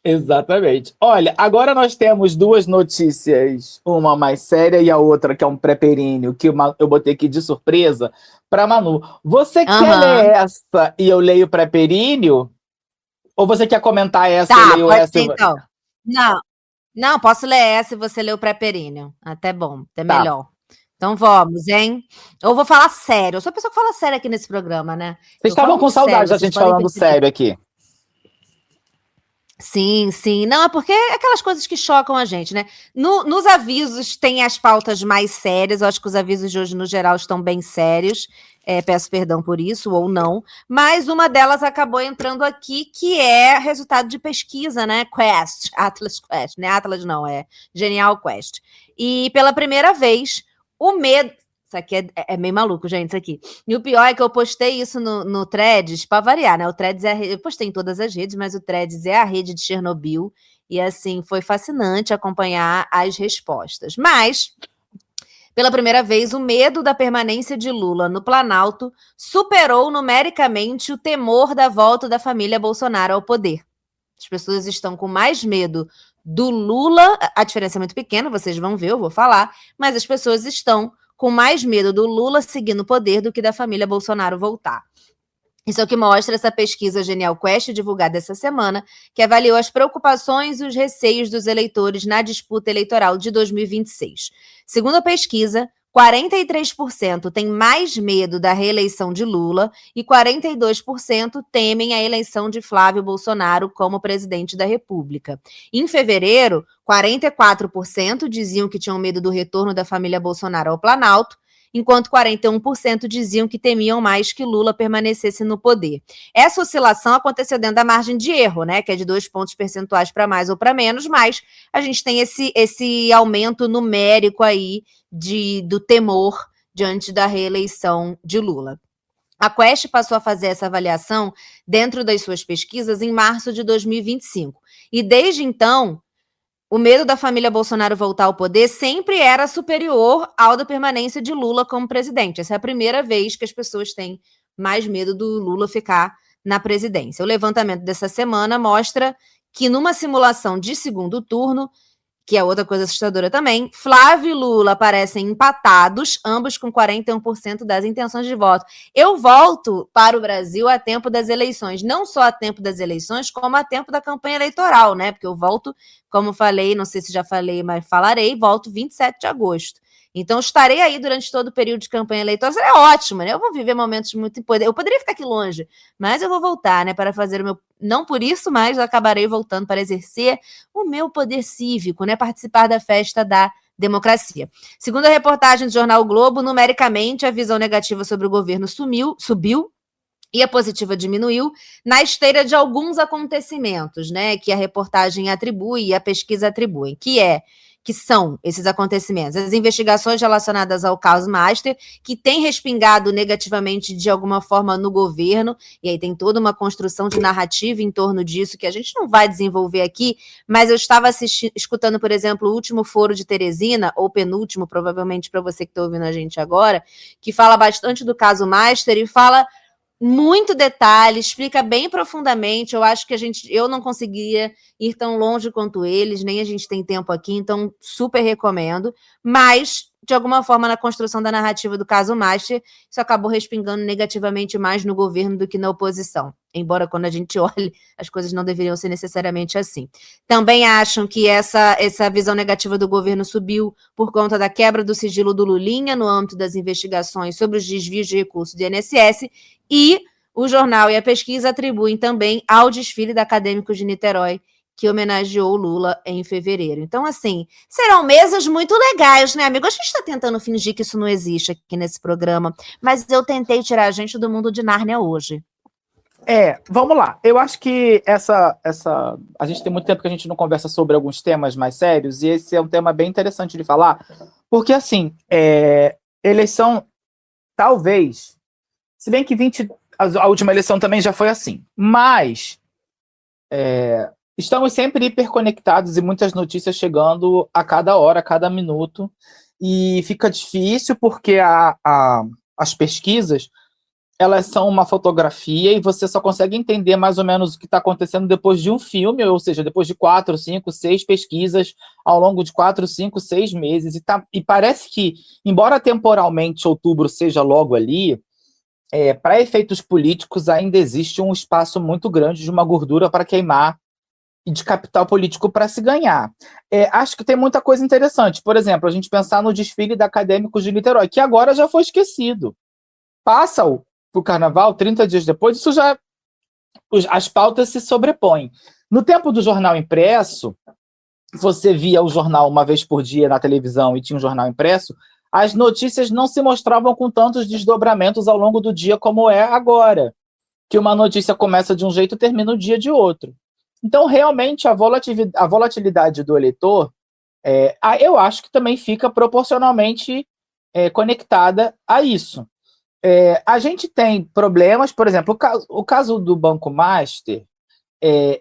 Exatamente. Olha, agora nós temos duas notícias, uma mais séria e a outra que é um pré-períneo, que eu botei aqui de surpresa para Manu. Você quer ler essa e eu leio o pré-períneo? Ou você quer comentar essa e eu leio essa? Ser, então. Não, posso ler essa e você lê o pré-períneo. Até bom, até melhor. Então vamos, hein? Eu vou falar sério. Eu sou a pessoa que fala sério aqui nesse programa, né? Vocês estavam com saudade da gente falando sério aqui. Sim. Não, é porque é aquelas coisas que chocam a gente, né? Nos avisos tem as pautas mais sérias. Eu acho que os avisos de hoje, no geral, estão bem sérios. Peço perdão por isso, ou não. Mas uma delas acabou entrando aqui, que é resultado de pesquisa, né? Atlas Quest. Não é Atlas, não. É Genial Quest. E pela primeira vez, o medo... Isso aqui é meio maluco, gente, isso aqui. E o pior é que eu postei isso no Threads, para variar, né? O Threads eu postei em todas as redes, mas o Threads é a rede de Chernobyl. E, assim, foi fascinante acompanhar as respostas. Mas, pela primeira vez, o medo da permanência de Lula no Planalto superou numericamente o temor da volta da família Bolsonaro ao poder. As pessoas estão com mais medo do Lula, a diferença é muito pequena, vocês vão ver, eu vou falar, mas as pessoas estão com mais medo do Lula seguir no poder do que da família Bolsonaro voltar. Isso é o que mostra essa pesquisa Genial Quest, divulgada essa semana, que avaliou as preocupações e os receios dos eleitores na disputa eleitoral de 2026. Segundo a pesquisa, 43% têm mais medo da reeleição de Lula e 42% temem a eleição de Flávio Bolsonaro como presidente da República. Em fevereiro, 44% diziam que tinham medo do retorno da família Bolsonaro ao Planalto, enquanto 41% diziam que temiam mais que Lula permanecesse no poder. Essa oscilação aconteceu dentro da margem de erro, né, que é de 2 pontos percentuais para mais ou para menos, mas a gente tem esse aumento numérico aí do temor diante da reeleição de Lula. A Quest passou a fazer essa avaliação dentro das suas pesquisas em março de 2025. E desde então, o medo da família Bolsonaro voltar ao poder sempre era superior ao da permanência de Lula como presidente. Essa é a primeira vez que as pessoas têm mais medo do Lula ficar na presidência. O levantamento dessa semana mostra que numa simulação de segundo turno, que é outra coisa assustadora também. Flávio e Lula aparecem empatados, ambos com 41% das intenções de voto. Eu volto para o Brasil a tempo das eleições, não só a tempo das eleições, como a tempo da campanha eleitoral, né? Porque eu volto, como falei, não sei se já falei, mas falarei, volto 27 de agosto. Então, estarei aí durante todo o período de campanha eleitoral. Seria ótimo, né? Eu vou viver momentos muito importantes. Eu poderia ficar aqui longe, mas eu vou voltar, né? Para fazer o meu... Não por isso, mas acabarei voltando para exercer o meu poder cívico, né? Participar da festa da democracia. Segundo a reportagem do jornal o Globo, numericamente, a visão negativa sobre o governo subiu, e a positiva diminuiu na esteira de alguns acontecimentos, né? Que a reportagem atribui e a pesquisa atribui, que são esses acontecimentos, as investigações relacionadas ao caso Master, que tem respingado negativamente de alguma forma no governo, e aí tem toda uma construção de narrativa em torno disso, que a gente não vai desenvolver aqui, mas eu estava escutando, por exemplo, o último foro de Teresina, ou penúltimo, provavelmente para você que está ouvindo a gente agora, que fala bastante do caso Master e fala muito detalhe, explica bem profundamente. Eu acho que eu não conseguiria ir tão longe quanto eles, nem a gente tem tempo aqui, então super recomendo. Mas, de alguma forma, na construção da narrativa do caso Master, isso acabou respingando negativamente mais no governo do que na oposição. Embora, quando a gente olhe, as coisas não deveriam ser necessariamente assim. Também acham que essa visão negativa do governo subiu por conta da quebra do sigilo do Lulinha no âmbito das investigações sobre os desvios de recursos do INSS, e o jornal e a pesquisa atribuem também ao desfile da Acadêmicos de Niterói, que homenageou Lula em fevereiro. Então, assim, serão mesas muito legais, né, amigo? A gente está tentando fingir que isso não existe aqui nesse programa, mas eu tentei tirar a gente do mundo de Nárnia hoje. Vamos lá. Eu acho que a gente tem muito tempo que a gente não conversa sobre alguns temas mais sérios, e esse é um tema bem interessante de falar, porque, assim, eleição, talvez, se bem que a última eleição também já foi assim, mas estamos sempre hiperconectados e muitas notícias chegando a cada hora, a cada minuto, e fica difícil porque as pesquisas, elas são uma fotografia e você só consegue entender mais ou menos o que está acontecendo depois de um filme, ou seja, depois de 4, 5, 6 pesquisas ao longo de 4, 5, 6 meses. E parece que, embora temporalmente outubro seja logo ali, para efeitos políticos ainda existe um espaço muito grande de uma gordura para queimar e de capital político para se ganhar. Acho que tem muita coisa interessante. Por exemplo, a gente pensar no desfile da Acadêmicos de Niterói, que agora já foi esquecido. Passa o carnaval, 30 dias depois, isso já... as pautas se sobrepõem. No tempo do jornal impresso, você via o jornal uma vez por dia na televisão e tinha um jornal impresso, as notícias não se mostravam com tantos desdobramentos ao longo do dia como é agora, que uma notícia começa de um jeito e termina o dia de outro. Então, realmente, a volatilidade do eleitor, eu acho que também fica proporcionalmente conectada a isso. A gente tem problemas, por exemplo, o caso do Banco Master,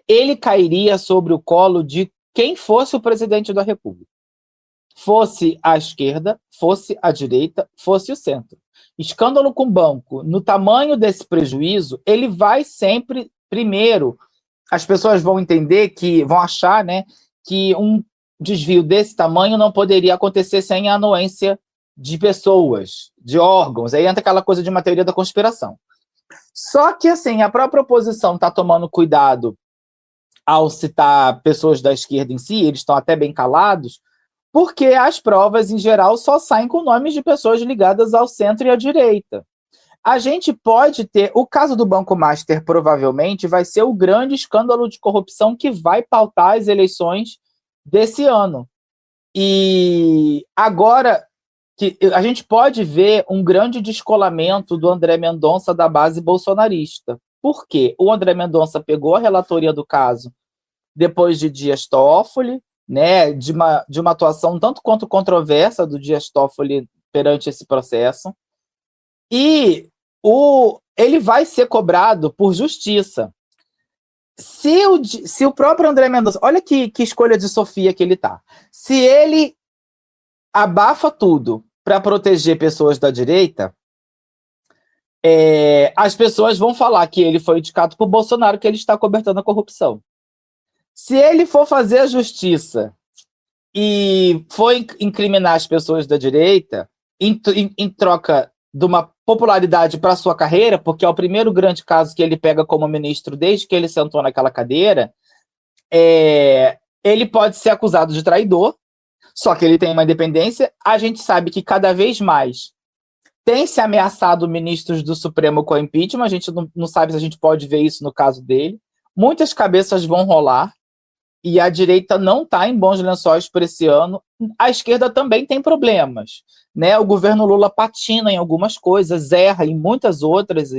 ele cairia sobre o colo de quem fosse o presidente da República. Fosse a esquerda, fosse a direita, fosse o centro. Escândalo com o banco, no tamanho desse prejuízo, ele vai sempre, primeiro, as pessoas vão entender vão achar, né, que um desvio desse tamanho não poderia acontecer sem a anuência de pessoas, de órgãos. Aí entra aquela coisa de uma teoria da conspiração. Só que, assim, a própria oposição está tomando cuidado ao citar pessoas da esquerda em si, eles estão até bem calados, porque as provas, em geral, só saem com nomes de pessoas ligadas ao centro e à direita. A gente pode ter... O caso do Banco Master, provavelmente, vai ser o grande escândalo de corrupção que vai pautar as eleições desse ano. E agora, que a gente pode ver um grande descolamento do André Mendonça da base bolsonarista. Por quê? O André Mendonça pegou a relatoria do caso depois de Dias Toffoli, né, de uma atuação tanto quanto controversa do Dias Toffoli perante esse processo, e ele vai ser cobrado por justiça. Se o próprio André Mendonça... Olha que escolha de Sofia que ele tá. Se ele abafa tudo para proteger pessoas da direita, as pessoas vão falar que ele foi indicado por Bolsonaro, que ele está cobertando a corrupção. Se ele for fazer a justiça e foi incriminar as pessoas da direita em troca de uma popularidade para a sua carreira, porque é o primeiro grande caso que ele pega como ministro desde que ele sentou naquela cadeira, ele pode ser acusado de traidor, só que ele tem uma independência. A gente sabe que cada vez mais tem se ameaçado ministros do Supremo com impeachment, a gente não sabe se a gente pode ver isso no caso dele. Muitas cabeças vão rolar, e a direita não está em bons lençóis por esse ano. A esquerda também tem problemas, né? O governo Lula patina em algumas coisas, erra em muitas outras.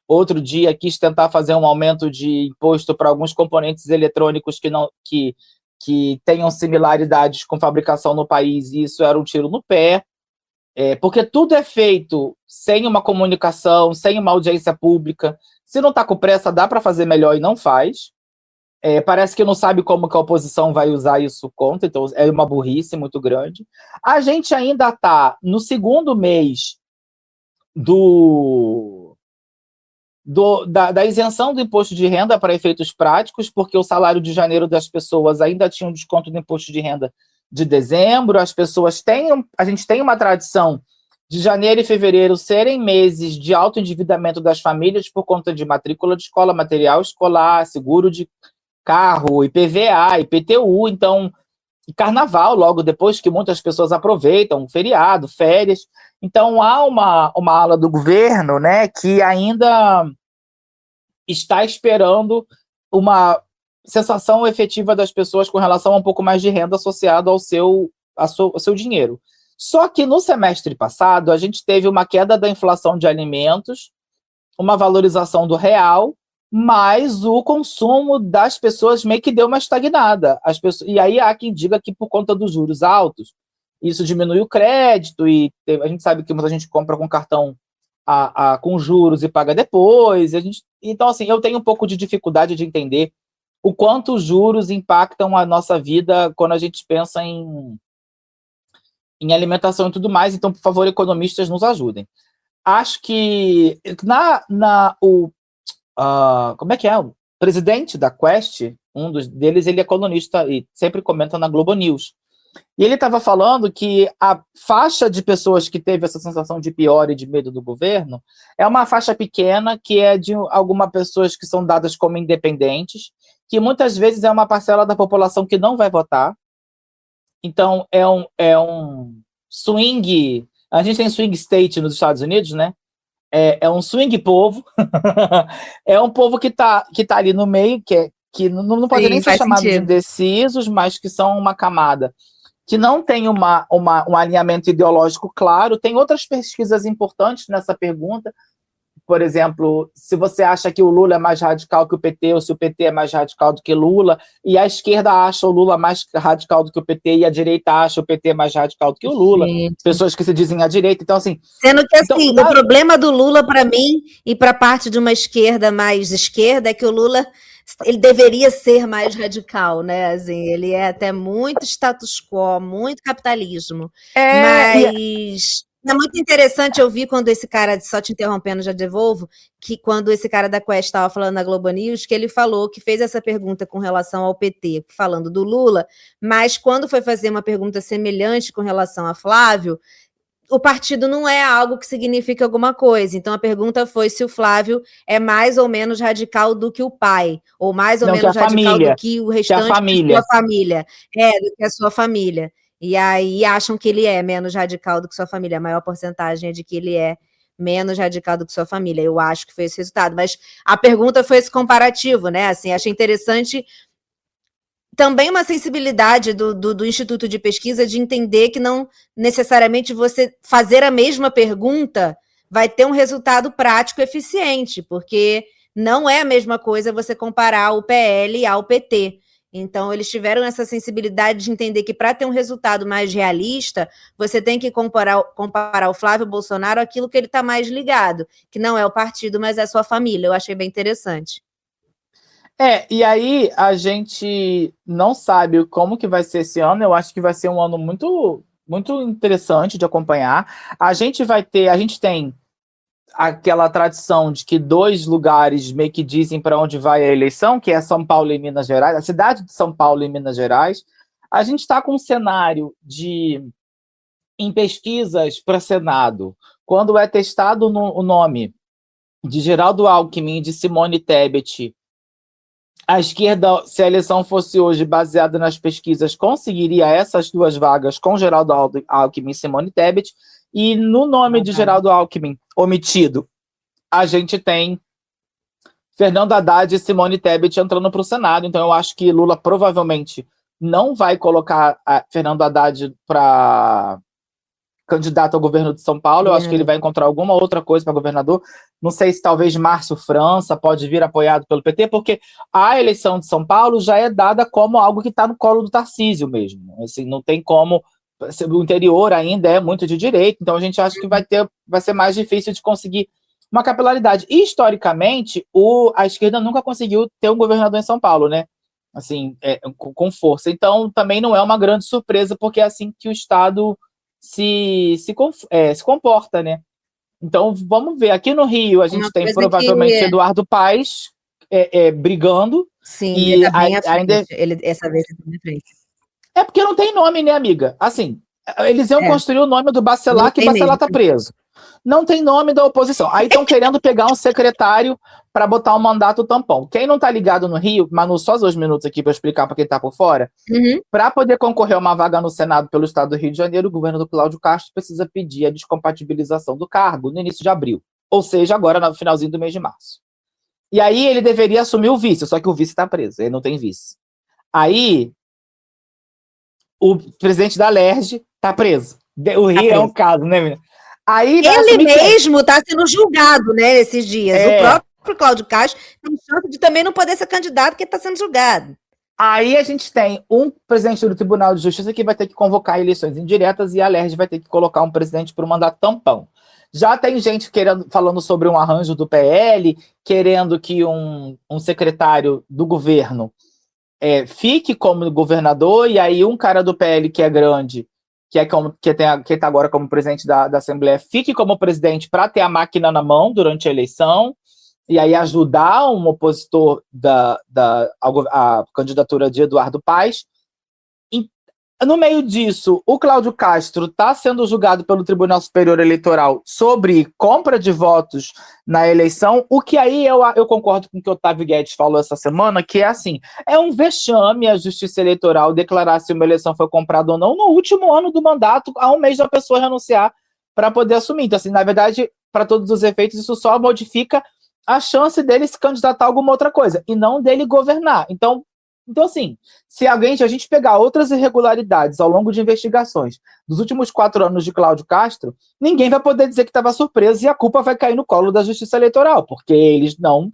Outro dia quis tentar fazer um aumento de imposto para alguns componentes eletrônicos que tenham similaridades com fabricação no país, e isso era um tiro no pé. Porque tudo é feito sem uma comunicação, sem uma audiência pública. Se não está com pressa, dá para fazer melhor e não faz. Parece que não sabe como que a oposição vai usar isso contra, então é uma burrice muito grande. A gente ainda está no segundo mês da isenção do imposto de renda para efeitos práticos, porque o salário de janeiro das pessoas ainda tinha um desconto do imposto de renda de dezembro. A gente tem uma tradição de janeiro e fevereiro serem meses de alto endividamento das famílias por conta de matrícula de escola, material escolar, seguro de carro, IPVA, IPTU, então, e carnaval, logo depois, que muitas pessoas aproveitam, feriado, férias. Então, há uma ala do governo, né, que ainda está esperando uma sensação efetiva das pessoas com relação a um pouco mais de renda associado ao seu dinheiro. Só que no semestre passado, a gente teve uma queda da inflação de alimentos, uma valorização do real, mas o consumo das pessoas meio que deu uma estagnada. E aí há quem diga que por conta dos juros altos, isso diminui o crédito, e a gente sabe que muita gente compra com cartão com juros e paga depois. Então, assim, eu tenho um pouco de dificuldade de entender o quanto os juros impactam a nossa vida quando a gente pensa em alimentação e tudo mais. Então, por favor, economistas, nos ajudem. Acho que como é que é? O presidente da Quest, deles, ele é colunista e sempre comenta na Globo News. E ele estava falando que a faixa de pessoas que teve essa sensação de pior e de medo do governo é uma faixa pequena, que é de algumas pessoas que são dadas como independentes, que muitas vezes é uma parcela da população que não vai votar. Então, é um swing. A gente tem swing state nos Estados Unidos, né? É um swing povo. É um povo que tá ali no meio, que não pode nem ser chamado de indecisos, mas que são uma camada que não tem um alinhamento ideológico claro. Tem outras pesquisas importantes nessa pergunta. Por exemplo, se você acha que o Lula é mais radical que o PT, ou se o PT é mais radical do que Lula, e a esquerda acha o Lula mais radical do que o PT, e a direita acha o PT mais radical do que o Lula, pessoas que se dizem à direita. Então, assim... Sendo que, assim, o problema do Lula, para mim, e para parte de uma esquerda mais esquerda, é que o Lula, ele deveria ser mais radical, né? Assim, ele é até muito status quo, muito capitalismo. Mas... É muito interessante eu vi quando esse cara, só te interrompendo, já devolvo, que quando esse cara da Quest estava falando na Globo News, que ele falou que fez essa pergunta com relação ao PT, falando do Lula, mas quando foi fazer uma pergunta semelhante com relação a Flávio, o partido não é algo que significa alguma coisa. Então a pergunta foi se o Flávio é mais ou menos radical do que o pai, ou mais ou menos radical do que o restante da sua família. Do que a sua família. E aí acham que ele é menos radical do que sua família. A maior porcentagem é de que ele é menos radical do que sua família. Eu acho que foi esse resultado. Mas a pergunta foi esse comparativo, né? Assim, achei interessante também uma sensibilidade do Instituto de Pesquisa de entender que não necessariamente você fazer a mesma pergunta vai ter um resultado prático eficiente, porque não é a mesma coisa você comparar o PL ao PT. Então, eles tiveram essa sensibilidade de entender que para ter um resultado mais realista, você tem que comparar o Flávio Bolsonaro àquilo que ele está mais ligado, que não é o partido, mas é a sua família. Eu achei bem interessante. E aí a gente não sabe como que vai ser esse ano. Eu acho que vai ser um ano muito, muito interessante de acompanhar. A gente tem aquela tradição de que 2 lugares meio que dizem para onde vai a eleição, que é São Paulo e Minas Gerais, a cidade de São Paulo e Minas Gerais. A gente está com um cenário em pesquisas para Senado, quando é testado o nome de Geraldo Alckmin e de Simone Tebet, a esquerda, se a eleição fosse hoje baseada nas pesquisas, conseguiria essas 2 vagas com Geraldo Alckmin e Simone Tebet, e no nome de Geraldo Alckmin omitido, a gente tem Fernando Haddad e Simone Tebet entrando para o Senado. Então eu acho que Lula provavelmente não vai colocar Fernando Haddad para candidato ao governo de São Paulo. Eu acho que ele vai encontrar alguma outra coisa para governador. Não sei se talvez Márcio França pode vir apoiado pelo PT, porque a eleição de São Paulo já é dada como algo que está no colo do Tarcísio mesmo. Assim, não tem como. O interior ainda é muito de direita, então a gente acha que vai ser mais difícil de conseguir uma capilaridade. E, historicamente, a esquerda nunca conseguiu ter um governador em São Paulo, né? Assim, com força. Então, também não é uma grande surpresa, porque é assim que o Estado se comporta, né? Então, vamos ver. Aqui no Rio, a gente tem provavelmente Eduardo Paes brigando. Sim, e ele tá bem à frente. ainda... Essa vez ele tá bem à frente. É porque não tem nome, né, amiga? Assim, eles iam construir o nome do Bacelar, que Bacelar tá preso. Não tem nome da oposição. Aí estão querendo pegar um secretário para botar um mandato tampão. Quem não tá ligado no Rio, Manu, só 2 minutos aqui para explicar para quem tá por fora. Para poder concorrer a uma vaga no Senado pelo estado do Rio de Janeiro, o governo do Cláudio Castro precisa pedir a descompatibilização do cargo no início de abril. Ou seja, agora no finalzinho do mês de março. E aí ele deveria assumir o vice, só que o vice tá preso, ele não tem vice. Aí o presidente da LERJ tá preso. O Rio é um caso, né, menina? Aí ele mesmo está sendo julgado, né, esses dias. O próprio Cláudio Castro tem chance de também não poder ser candidato porque está sendo julgado. Aí a gente tem um presidente do Tribunal de Justiça que vai ter que convocar eleições indiretas e a LERJ vai ter que colocar um presidente por um mandato tampão. Já tem gente falando sobre um arranjo do PL, querendo que um secretário do governo fique como governador, e aí um cara do PL que é grande, que está agora como presidente da Assembleia, fique como presidente para ter a máquina na mão durante a eleição, e aí ajudar um opositor à candidatura de Eduardo Paes. No meio disso, o Cláudio Castro está sendo julgado pelo Tribunal Superior Eleitoral sobre compra de votos na eleição, o que aí eu concordo com o que o Otávio Guedes falou essa semana, que é assim, é um vexame a Justiça Eleitoral declarar se uma eleição foi comprada ou não no último ano do mandato, a um mês da pessoa renunciar para poder assumir. Então, assim, na verdade, para todos os efeitos, isso só modifica a chance dele se candidatar a alguma outra coisa, e não dele governar. Então, assim, se a gente pegar outras irregularidades ao longo de investigações dos últimos 4 anos de Cláudio Castro, ninguém vai poder dizer que estava surpreso e a culpa vai cair no colo da Justiça Eleitoral, porque eles não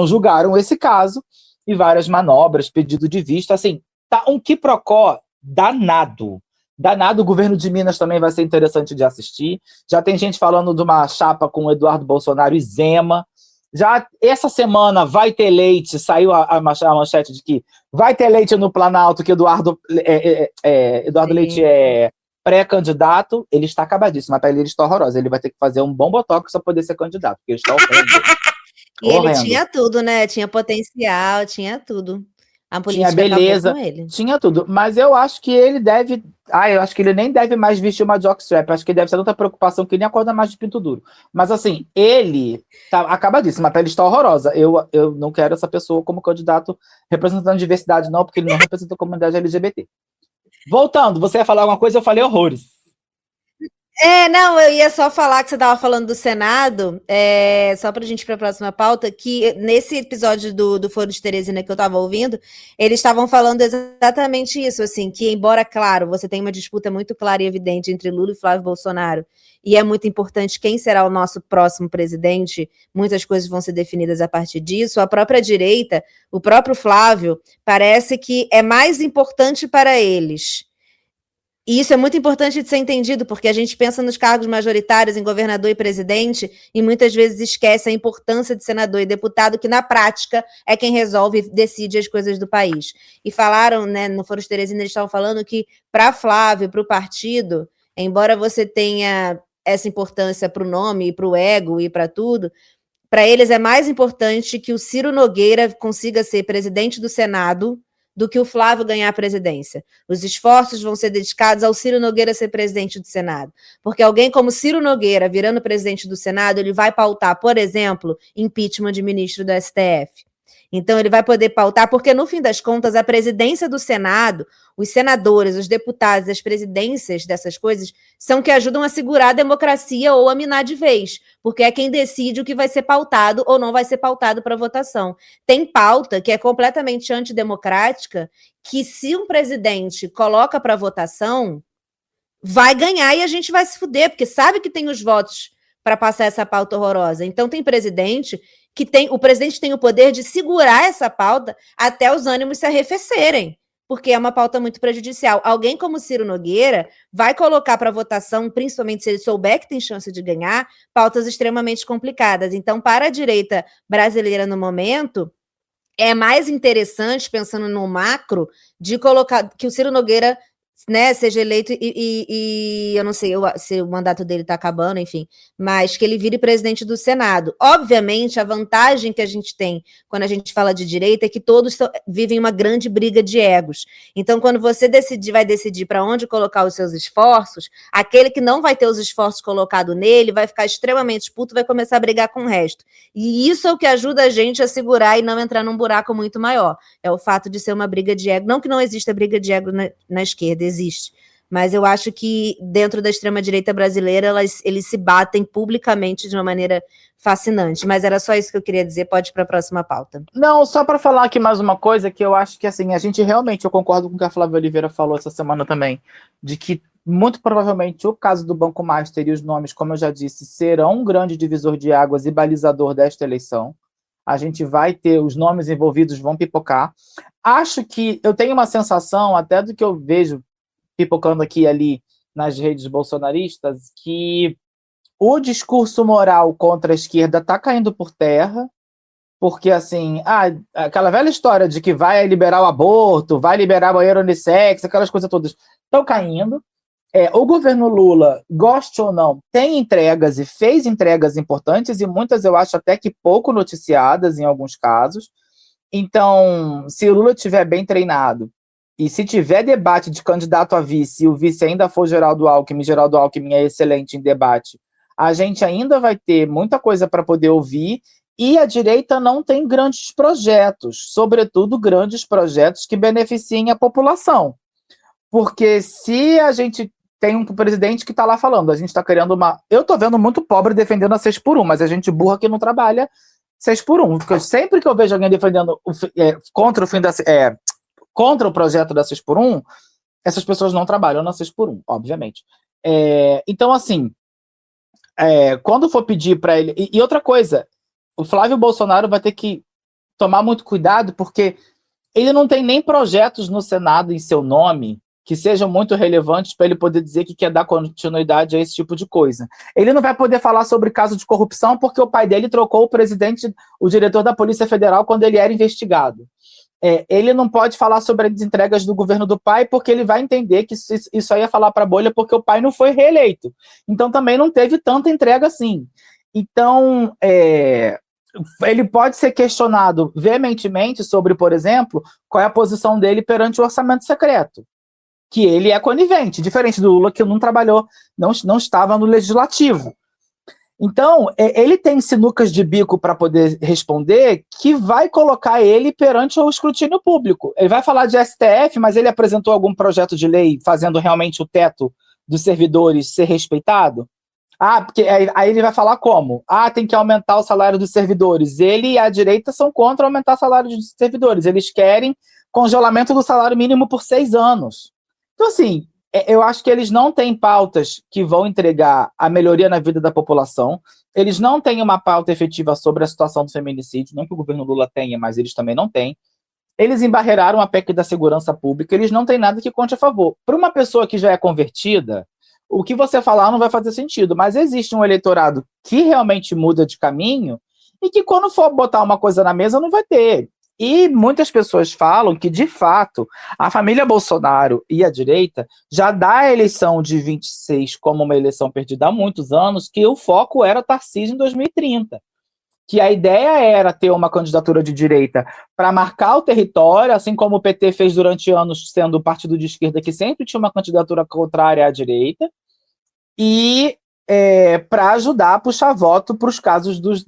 julgaram esse caso, e várias manobras, pedido de vista, assim, tá um quiprocó danado. O governo de Minas também vai ser interessante de assistir. Já tem gente falando de uma chapa com o Eduardo Bolsonaro e Zema. Já essa semana vai ter leite, saiu a manchete de que vai ter leite no Planalto, que Eduardo Leite é pré-candidato. Ele está acabadíssimo, a pele dele está horrorosa. Ele vai ter que fazer um bom botox para poder ser candidato, porque ele está horrendo. E ele tinha tudo, né? Tinha potencial, tinha tudo. A política tinha beleza, com ele. Tinha tudo. Mas eu acho que ele deve... eu acho que ele nem deve mais vestir uma jockstrap. Acho que ele deve ser tanta preocupação que ele nem acorda mais de pinto duro. Mas assim, ele tá acabadíssimo. A pele está horrorosa. Eu não quero essa pessoa como candidato representando a diversidade, não, porque ele não representa a comunidade LGBT. Voltando, você ia falar alguma coisa, eu falei horrores. Não, eu ia só falar que você estava falando do Senado, só para a gente ir para a próxima pauta, que nesse episódio do Foro de Teresina que eu estava ouvindo, eles estavam falando exatamente isso, assim, que embora, claro, você tem uma disputa muito clara e evidente entre Lula e Flávio Bolsonaro, e é muito importante quem será o nosso próximo presidente, muitas coisas vão ser definidas a partir disso, a própria direita, o próprio Flávio, parece que é mais importante para eles. E isso é muito importante de ser entendido, porque a gente pensa nos cargos majoritários em governador e presidente e muitas vezes esquece a importância de senador e deputado, que na prática é quem resolve e decide as coisas do país. E falaram, né, no Foro de Teresina, eles estavam falando que para Flávio, para o partido, embora você tenha essa importância para o nome e para o ego e para tudo, para eles é mais importante que o Ciro Nogueira consiga ser presidente do Senado do que o Flávio ganhar a presidência. Os esforços vão ser dedicados ao Ciro Nogueira ser presidente do Senado. Porque alguém como Ciro Nogueira, virando presidente do Senado, ele vai pautar, por exemplo, impeachment de ministro do STF. Então, ele vai poder pautar, porque, no fim das contas, a presidência do Senado, os senadores, os deputados, as presidências dessas coisas, são que ajudam a segurar a democracia ou a minar de vez, porque é quem decide o que vai ser pautado ou não vai ser pautado para votação. Tem pauta que é completamente antidemocrática, que se um presidente coloca para votação, vai ganhar e a gente vai se fuder, porque sabe que tem os votos para passar essa pauta horrorosa. Então, tem presidente o presidente tem o poder de segurar essa pauta até os ânimos se arrefecerem, porque é uma pauta muito prejudicial. Alguém como Ciro Nogueira vai colocar para votação, principalmente se ele souber que tem chance de ganhar, pautas extremamente complicadas. Então, para a direita brasileira no momento, é mais interessante, pensando no macro, de colocar que o Ciro Nogueira, né, seja eleito e eu não sei se o mandato dele está acabando, enfim, mas que ele vire presidente do Senado. Obviamente, a vantagem que a gente tem quando a gente fala de direita é que todos vivem uma grande briga de egos. Então, quando você vai decidir para onde colocar os seus esforços, aquele que não vai ter os esforços colocados nele vai ficar extremamente puto, vai começar a brigar com o resto. E isso é o que ajuda a gente a segurar e não entrar num buraco muito maior. É o fato de ser uma briga de ego. Não que não exista briga de ego na esquerda, existe. Mas eu acho que dentro da extrema-direita brasileira eles se batem publicamente de uma maneira fascinante. Mas era só isso que eu queria dizer. Pode ir para a próxima pauta. Não, só para falar aqui mais uma coisa, que eu acho que assim, a gente realmente, eu concordo com o que a Flávia Oliveira falou essa semana também, de que muito provavelmente o caso do Banco Master e os nomes, como eu já disse, serão um grande divisor de águas e balizador desta eleição. A gente vai ter, os nomes envolvidos vão pipocar. Acho que eu tenho uma sensação, até do que eu vejo pipocando aqui e ali nas redes bolsonaristas, que o discurso moral contra a esquerda está caindo por terra, porque, assim, aquela velha história de que vai liberar o aborto, vai liberar banheiro unissex, aquelas coisas todas estão caindo. O governo Lula, goste ou não, tem entregas e fez entregas importantes, e muitas eu acho até que pouco noticiadas em alguns casos. Então, se o Lula estiver bem treinado, e se tiver debate de candidato a vice, e o vice ainda for Geraldo Alckmin é excelente em debate, a gente ainda vai ter muita coisa para poder ouvir, e a direita não tem grandes projetos, sobretudo grandes projetos que beneficiem a população. Porque se a gente tem um presidente que está lá falando, a gente está querendo uma... Eu estou vendo muito pobre defendendo a 6x1, mas a gente burra que não trabalha 6x1. Porque sempre que eu vejo alguém defendendo contra o projeto da 6x1, essas pessoas não trabalham na 6x1, obviamente. Então, assim, quando for pedir para ele... E outra coisa, o Flávio Bolsonaro vai ter que tomar muito cuidado, porque ele não tem nem projetos no Senado em seu nome que sejam muito relevantes para ele poder dizer que quer dar continuidade a esse tipo de coisa. Ele não vai poder falar sobre caso de corrupção porque o pai dele trocou o diretor da Polícia Federal quando ele era investigado. Ele não pode falar sobre as entregas do governo do pai porque ele vai entender que isso aí é falar para a bolha porque o pai não foi reeleito. Então também não teve tanta entrega assim. Então, ele pode ser questionado veementemente sobre, por exemplo, qual é a posição dele perante o orçamento secreto. Que ele é conivente, diferente do Lula, que não trabalhou, não estava no legislativo. Então, ele tem sinucas de bico para poder responder que vai colocar ele perante o escrutínio público. Ele vai falar de STF, mas ele apresentou algum projeto de lei fazendo realmente o teto dos servidores ser respeitado? Porque aí ele vai falar como? Tem que aumentar o salário dos servidores. Ele e a direita são contra aumentar o salário dos servidores. Eles querem congelamento do salário mínimo por 6 anos. Então, assim, eu acho que eles não têm pautas que vão entregar a melhoria na vida da população. Eles não têm uma pauta efetiva sobre a situação do feminicídio. Não que o governo Lula tenha, mas eles também não têm. Eles embarreiraram a PEC da segurança pública. Eles não têm nada que conte a favor. Para uma pessoa que já é convertida, o que você falar não vai fazer sentido. Mas existe um eleitorado que realmente muda de caminho e que quando for botar uma coisa na mesa não vai ter. E muitas pessoas falam que, de fato, a família Bolsonaro e a direita já dá a eleição de 26 como uma eleição perdida há muitos anos, que o foco era Tarcísio em 2030. que a ideia era ter uma candidatura de direita para marcar o território, assim como o PT fez durante anos, sendo o partido de esquerda que sempre tinha uma candidatura contrária à direita, e para ajudar a puxar voto para os casos dos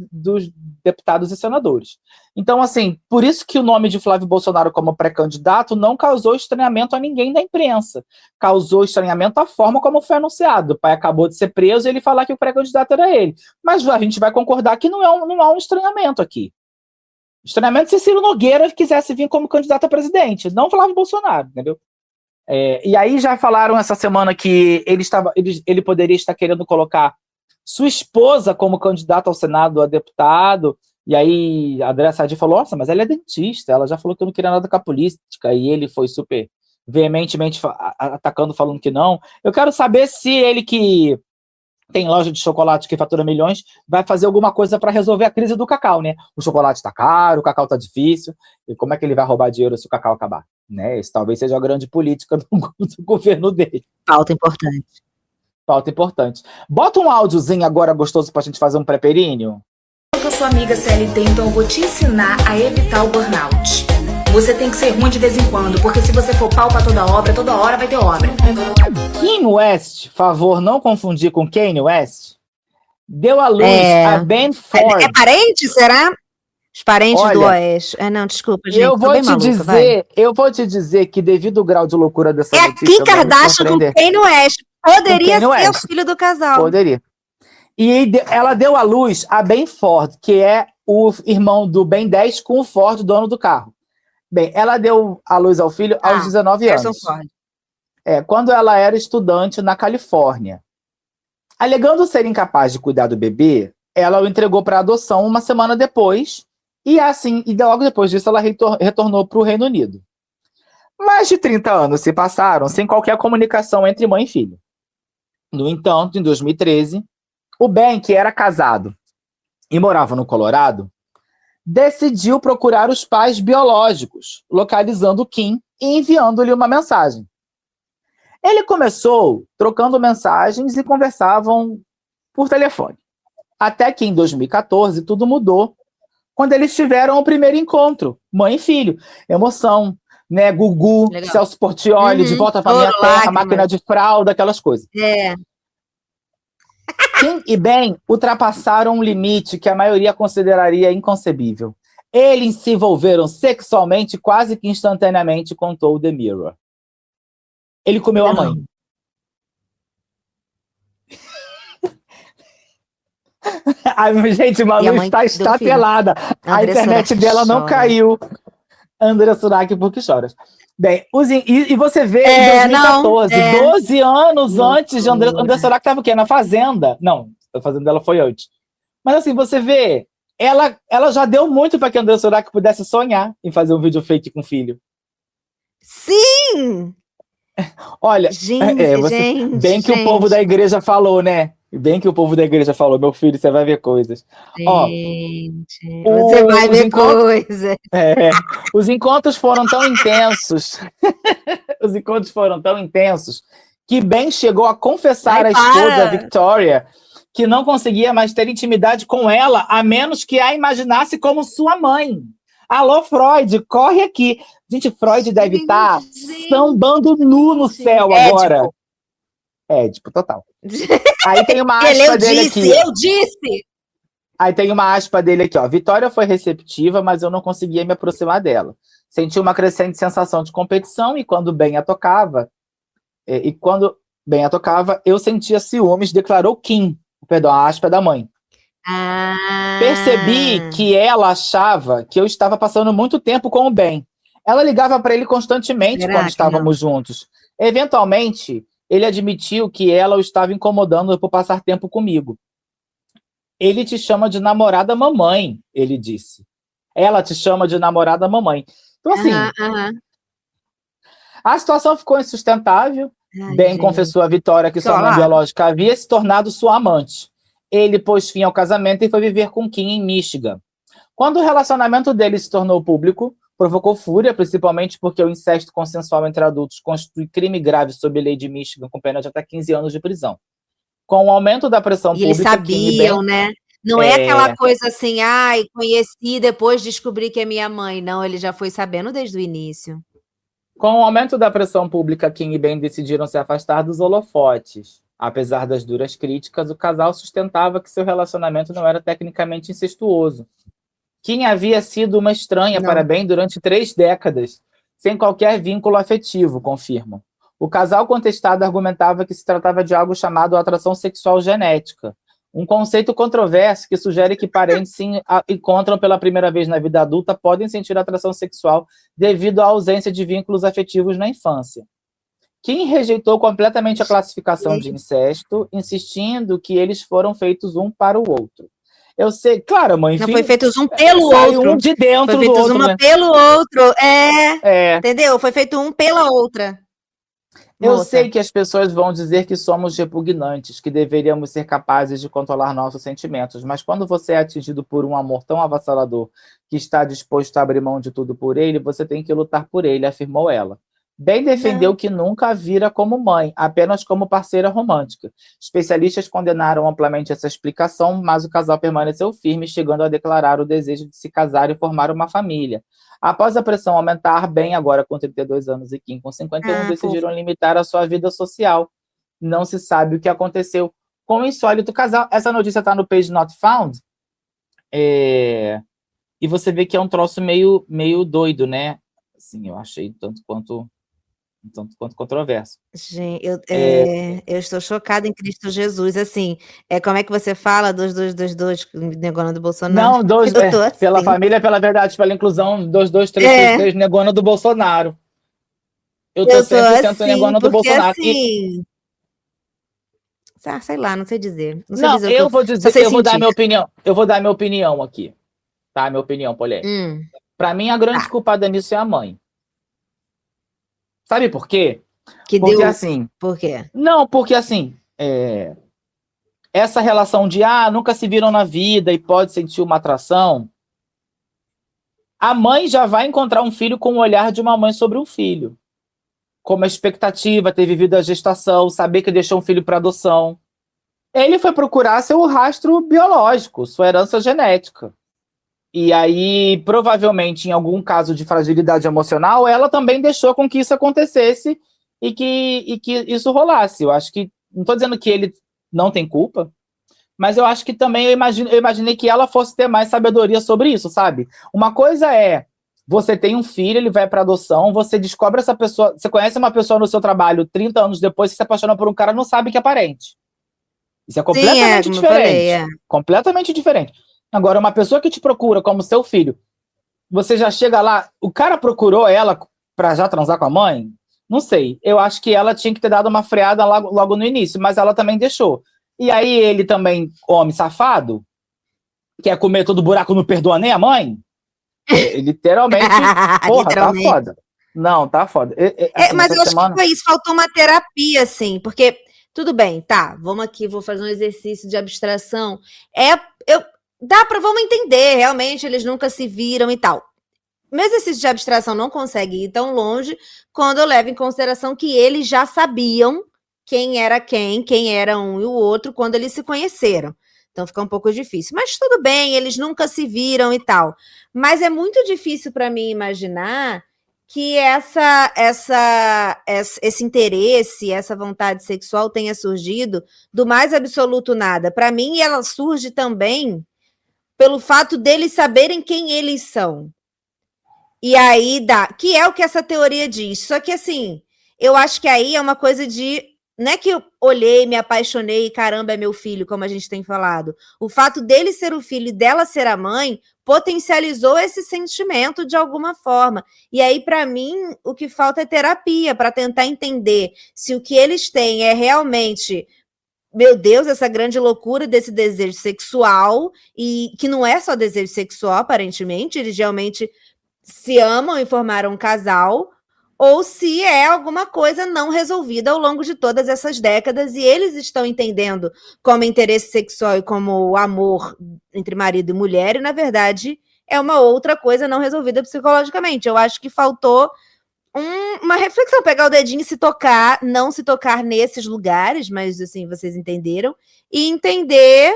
deputados e senadores. Então, assim, por isso que o nome de Flávio Bolsonaro como pré-candidato não causou estranhamento a ninguém da imprensa. Causou estranhamento à forma como foi anunciado. O pai acabou de ser preso e ele falar que o pré-candidato era ele. Mas a gente vai concordar que não há um estranhamento aqui. Estranhamento se Ciro Nogueira quisesse vir como candidato a presidente, não Flávio Bolsonaro, entendeu? E aí já falaram essa semana que ele poderia estar querendo colocar sua esposa como candidata ao Senado a deputado, e aí a Andréa Sadi falou, nossa, mas ela é dentista, ela já falou que eu não queria nada com a política, e ele foi super veementemente atacando, falando que não. Eu quero saber se ele, que tem loja de chocolate que fatura milhões, vai fazer alguma coisa para resolver a crise do cacau, né? O chocolate está caro, o cacau está difícil, e como é que ele vai roubar dinheiro se o cacau acabar? Né? Isso talvez seja a grande política do governo dele. Pauta importante. Pauta importante. Bota um áudiozinho agora gostoso pra gente fazer um pré-períneo. Eu sou amiga CLT, então eu vou te ensinar a evitar o burnout. Você tem que ser ruim de vez em quando, porque se você for pau pra toda obra, toda hora vai ter obra. Kanye West, favor não confundir com Kanye West, deu à luz a Ben Ford. É parente, será? Os parentes Olha, do Oeste. Não, desculpa, gente. Eu vou te dizer que devido ao grau de loucura dessa notícia... Kim Kardashian com Kanye West. Poderia ser West. o filho do casal. Poderia. E ela deu à luz a Ben Ford, que é o irmão do Ben 10 com o Ford, dono do carro. Bem, ela deu à luz ao filho aos 19 anos. Ford. Quando ela era estudante na Califórnia. Alegando ser incapaz de cuidar do bebê, ela o entregou para adoção uma semana depois, e logo depois disso ela retornou para o Reino Unido. Mais de 30 anos se passaram sem qualquer comunicação entre mãe e filho. No entanto, em 2013, o Ben, que era casado e morava no Colorado, decidiu procurar os pais biológicos, localizando Kim e enviando-lhe uma mensagem. Ele começou trocando mensagens e conversavam por telefone. Até que em 2014 tudo mudou, quando eles tiveram o primeiro encontro, mãe e filho. Emoção, né? Gugu, Legal. Celso Portiolli, De Volta para Minha Terra, Máquina de Fralda, aquelas coisas. Kim e Ben ultrapassaram um limite que a maioria consideraria inconcebível. Eles se envolveram sexualmente quase que instantaneamente, contou The Mirror. Ele comeu a mãe. Gente, Manu está estatelada. A internet dela não caiu. André Surak, por que choras? Bem, e você vê em 2014, 12 anos antes de André Surak estava o quê? Na Fazenda. Não, a Fazenda dela foi antes. Mas assim, você vê, ela já deu muito para que André Surak pudesse sonhar em fazer um vídeo fake com o filho. Sim! Olha, gente, que o povo da igreja falou, né? Bem que o povo da igreja falou, meu filho, você vai ver coisas. Gente, você vai ver coisas. Os encontros foram tão intensos. Os encontros foram tão intensos que Ben chegou a confessar à esposa Victoria que não conseguia mais ter intimidade com ela, a menos que a imaginasse como sua mãe. Alô, Freud, corre aqui. Gente, Freud deve estar sambando nu no céu agora. Édipo, total. Aí tem uma aspa dele aqui. Eu disse! Aí tem uma aspa dele aqui, ó. Vitória foi receptiva, mas eu não conseguia me aproximar dela. Senti uma crescente sensação de competição e quando Ben a tocava, eu sentia ciúmes, declarou Kim. Perdão, a aspa da mãe. Percebi que ela achava que eu estava passando muito tempo com o Ben. Ela ligava para ele constantemente quando estávamos juntos. Eventualmente, ele admitiu que ela o estava incomodando por passar tempo comigo. Ele te chama de namorada mamãe, ele disse. Ela te chama de namorada mamãe. Então, assim, a situação ficou insustentável. Ben confessou a Vitória que sua mãe biológica havia se tornado sua amante. Ele pôs fim ao casamento e foi viver com Kim em Michigan. Quando o relacionamento deles se tornou público, provocou fúria, principalmente porque o incesto consensual entre adultos constitui crime grave sob a lei de Michigan, com pena de até 15 anos de prisão. Com o aumento da pressão pública... eles sabiam, né? Não é aquela coisa assim, ai, conheci, depois descobri que é minha mãe. Não, ele já foi sabendo desde o início. Com o aumento da pressão pública, Kim e Ben decidiram se afastar dos holofotes. Apesar das duras críticas, o casal sustentava que seu relacionamento não era tecnicamente incestuoso. Kim havia sido uma estranha para Ben durante 3 décadas, sem qualquer vínculo afetivo, confirmam. O casal contestado argumentava que se tratava de algo chamado atração sexual genética, um conceito controverso que sugere que parentes se encontram pela primeira vez na vida adulta podem sentir atração sexual devido à ausência de vínculos afetivos na infância. Kim rejeitou completamente a classificação de incesto, insistindo que eles foram feitos um para o outro. Eu sei, claro, mãe, enfim, não foi feitos um pelo sai outro. Um de dentro foi do feitos outro, uma né? pelo outro. Entendeu? Foi feito um pela outra. Eu sei que as pessoas vão dizer que somos repugnantes, que deveríamos ser capazes de controlar nossos sentimentos, mas quando você é atingido por um amor tão avassalador que está disposto a abrir mão de tudo por ele, você tem que lutar por ele, afirmou ela. Ben defendeu que nunca a vira como mãe, apenas como parceira romântica. Especialistas condenaram amplamente essa explicação, mas o casal permaneceu firme, chegando a declarar o desejo de se casar e formar uma família. Após a pressão aumentar, Ben, agora com 32 anos e Kim com 51, decidiram limitar a sua vida social. Não se sabe o que aconteceu com o insólito casal. Essa notícia está no Page Not Found. E você vê que é um troço meio doido, né? Assim, eu achei tanto quanto controverso. Gente, eu estou chocada em Cristo Jesus, assim, como é que você fala dos negona do Bolsonaro? Não, assim. Pela família, pela verdade, pela inclusão, 2233, negona do Bolsonaro. Eu tô 100% assim, negona do Bolsonaro. Assim, sei lá, não sei dizer. Eu vou dar minha opinião. Eu vou dar minha opinião aqui. Tá? Minha opinião polêmica. Pra mim, a grande culpada nisso é a mãe. Sabe por quê? Por quê? Não, porque assim, essa relação de nunca se viram na vida e pode sentir uma atração, a mãe já vai encontrar um filho com o olhar de uma mãe sobre um filho. Como a expectativa, ter vivido a gestação, saber que deixou um filho para adoção. Ele foi procurar seu rastro biológico, sua herança genética. E aí, provavelmente, em algum caso de fragilidade emocional, ela também deixou com que isso acontecesse e que isso rolasse. Eu acho que, não estou dizendo que ele não tem culpa, mas eu acho que também eu imaginei que ela fosse ter mais sabedoria sobre isso, sabe? Uma coisa é, você tem um filho, ele vai para adoção, você descobre essa pessoa, você conhece uma pessoa no seu trabalho 30 anos depois, você se apaixona por um cara, não sabe que é parente. Isso é completamente diferente. Completamente diferente. Agora, uma pessoa que te procura como seu filho, você já chega lá, o cara procurou ela pra já transar com a mãe? Não sei. Eu acho que ela tinha que ter dado uma freada logo no início, mas ela também deixou. E aí ele também, homem safado, quer comer todo buraco, não perdoa nem a mãe? Literalmente, porra, literalmente. Tá foda. Não, tá foda. Assim, mas eu acho que foi isso, faltou uma terapia, assim, porque, tudo bem, tá, vamos aqui, vou fazer um exercício de abstração. Vamos entender, realmente, eles nunca se viram e tal. Meu exercício de abstração não consegue ir tão longe quando eu levo em consideração que eles já sabiam quem era um e o outro quando eles se conheceram. Então fica um pouco difícil. Mas tudo bem, eles nunca se viram e tal. Mas é muito difícil para mim imaginar que esse interesse, essa vontade sexual tenha surgido do mais absoluto nada. Para mim, ela surge também pelo fato deles saberem quem eles são. E aí que é o que essa teoria diz. Só que assim, eu acho que aí é uma coisa de, não é que eu olhei, me apaixonei e caramba, é meu filho, como a gente tem falado. O fato dele ser o filho e dela ser a mãe potencializou esse sentimento de alguma forma. E aí, para mim, o que falta é terapia, para tentar entender se o que eles têm é realmente, meu Deus, essa grande loucura desse desejo sexual, e que não é só desejo sexual, aparentemente, eles realmente se amam e formaram um casal, ou se é alguma coisa não resolvida ao longo de todas essas décadas, e eles estão entendendo como interesse sexual e como amor entre marido e mulher, e na verdade é uma outra coisa não resolvida psicologicamente. Eu acho que faltou uma reflexão, pegar o dedinho e se tocar, não se tocar nesses lugares, mas assim, vocês entenderam, e entender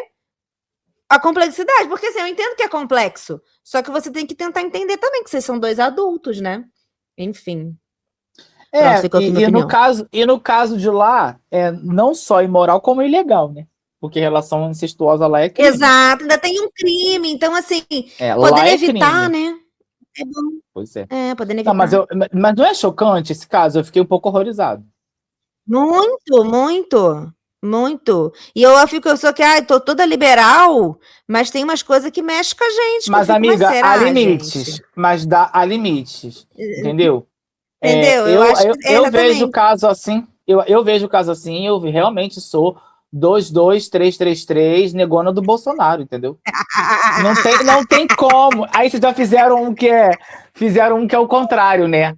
a complexidade, porque assim, eu entendo que é complexo, só que você tem que tentar entender também que vocês são 2 adultos, né? Enfim. Pronto, ficou aqui minha opinião. No caso de lá, não só imoral, como ilegal, né? Porque relação incestuosa lá é crime. Exato, ainda tem um crime, então assim, lá podendo é evitar, crime. né? É bom. Pois é. Podendo evitar. Não, mas não é chocante esse caso? Eu fiquei um pouco horrorizado. Muito, muito, muito. E eu sou que, tô toda liberal, mas tem umas coisas que mexem com a gente. Mas, que eu fico, amiga, será, há limites. gente? Mas há limites. Entendeu? Entendeu? Eu acho que eu vejo o caso assim. Eu vejo o caso assim, eu realmente sou 22333 negona do Bolsonaro, entendeu? Não tem como. Aí vocês já fizeram um que é o contrário, né?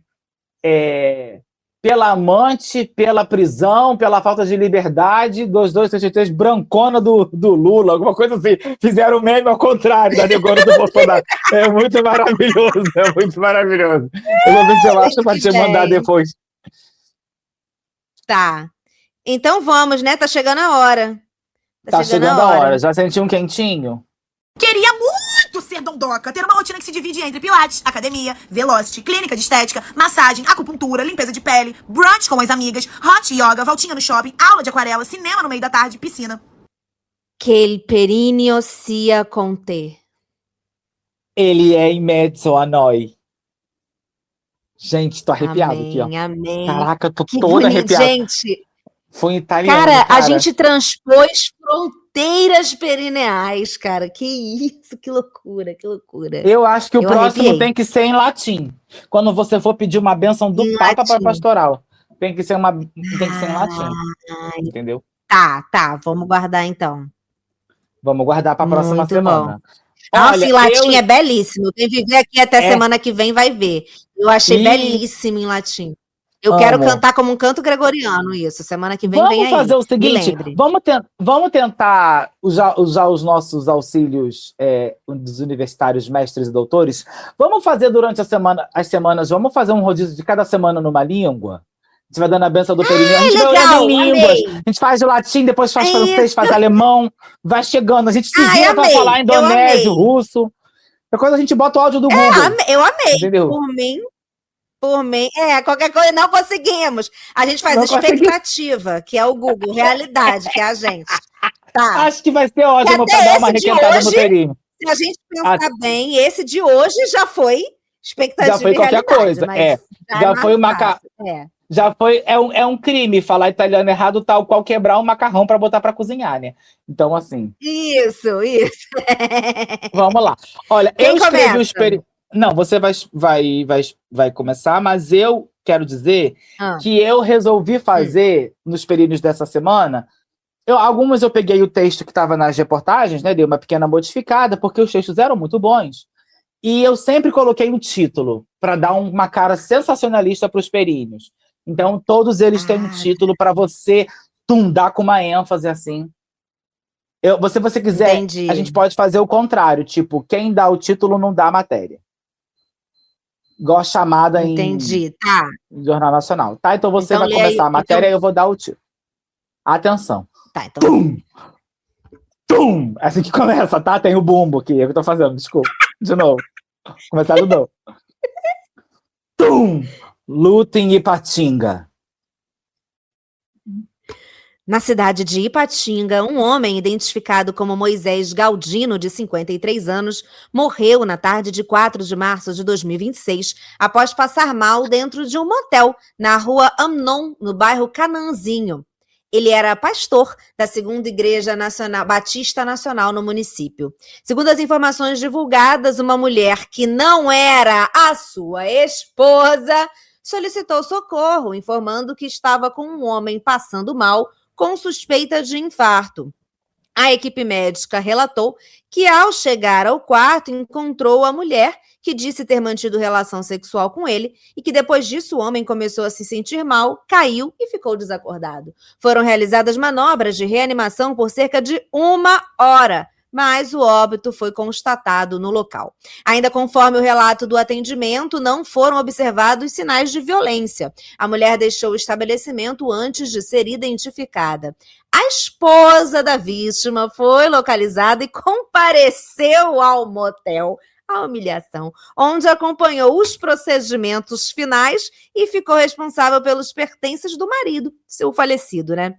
Pela amante, pela prisão, pela falta de liberdade, 22333 brancona do Lula, alguma coisa assim. Fizeram o meme ao contrário da negona do Bolsonaro. É muito maravilhoso, é muito maravilhoso. Eu vou ver se eu acho para te mandar depois. Tá. Então vamos, né? Tá chegando a hora. Tá chegando a hora. Já senti um quentinho? Queria muito ser dondoca, ter uma rotina que se divide entre pilates, academia, velocity, clínica de estética, massagem, acupuntura, limpeza de pele, brunch com as amigas, hot yoga, voltinha no shopping, aula de aquarela, cinema no meio da tarde, piscina. Que il perineo sia con te. Ele é in mezzo a noi. Gente, tô arrepiado aqui, ó. Amém. Caraca, tô Que toda bonito, arrepiada. gente. Foi em italiano, Cara, cara. a gente transpôs fronteiras perineais, cara. Que isso, que loucura, que loucura. Eu acho que o próximo arrepiei. tem que ser em latim. Quando você for pedir uma bênção do Em Papa para latim. pastoral. Tem que ser em latim. Entendeu? Tá. Vamos guardar então. Vamos guardar para a próxima Muito semana. Nossa, em latim é belíssimo. Quem viver aqui até semana que vem vai ver. Eu achei belíssimo em latim. Eu quero cantar como um canto gregoriano isso. Semana que vem vem aí. Vamos fazer o seguinte, vamos tentar usar os nossos auxílios dos universitários, mestres e doutores. Vamos fazer durante as semanas, vamos fazer um rodízio de cada semana numa língua. A gente vai dando a benção do perineu. A gente vai olhando línguas. A gente faz latim, depois faz francês, faz alemão. Vai chegando. A gente se vira para falar indonésio, russo. Depois a gente bota o áudio do Google. Eu amei. Entendeu? Por mim, qualquer coisa não conseguimos. A gente faz expectativa, que é o Google, realidade, que é a gente. Tá. Acho que vai ser ótimo para dar uma requentada no perinho. Se a gente pensar bem, esse de hoje já foi expectativa. Já foi qualquer coisa. Já foi uma Já foi, é um crime falar italiano errado, tal qual quebrar um macarrão para botar para cozinhar, né? Então, assim. Isso. Vamos lá. Olha, Quem eu escrevi começa? o experimento. Não, você vai começar, mas eu quero dizer que eu resolvi fazer nos períodos dessa semana. Algumas eu peguei o texto que estava nas reportagens, né? Dei uma pequena modificada, porque os textos eram muito bons. E eu sempre coloquei um título para dar uma cara sensacionalista para os perínneos. Então, todos eles têm um título para você dar com uma ênfase assim. Se você quiser, Entendi. a gente pode fazer o contrário. Tipo, quem dá o título não dá a matéria. Igual a chamada Entendi, em Jornal Nacional. Tá, então você Então, vai começar a matéria e eu vou dar o título. Atenção. Tá, então. Tum! É assim que começa, tá? Tem o bumbo aqui. É o que eu tô fazendo, desculpa. De novo. Começar de novo. Tum! Luta em Ipatinga. Na cidade de Ipatinga, um homem identificado como Moisés Galdino, de 53 anos, morreu na tarde de 4 de março de 2026, após passar mal dentro de um motel na rua Amnon, no bairro Cananzinho. Ele era pastor da Segunda Igreja Batista Nacional no município. Segundo as informações divulgadas, uma mulher que não era a sua esposa solicitou socorro, informando que estava com um homem passando mal com suspeita de infarto. A equipe médica relatou que, ao chegar ao quarto, encontrou a mulher, que disse ter mantido relação sexual com ele, e que depois disso o homem começou a se sentir mal, caiu e ficou desacordado. Foram realizadas manobras de reanimação por cerca de 1 hora, mas o óbito foi constatado no local. Ainda conforme o relato do atendimento, não foram observados sinais de violência. A mulher deixou o estabelecimento antes de ser identificada. A esposa da vítima foi localizada e compareceu ao motel. A humilhação, onde acompanhou os procedimentos finais e ficou responsável pelos pertences do marido, seu falecido, né?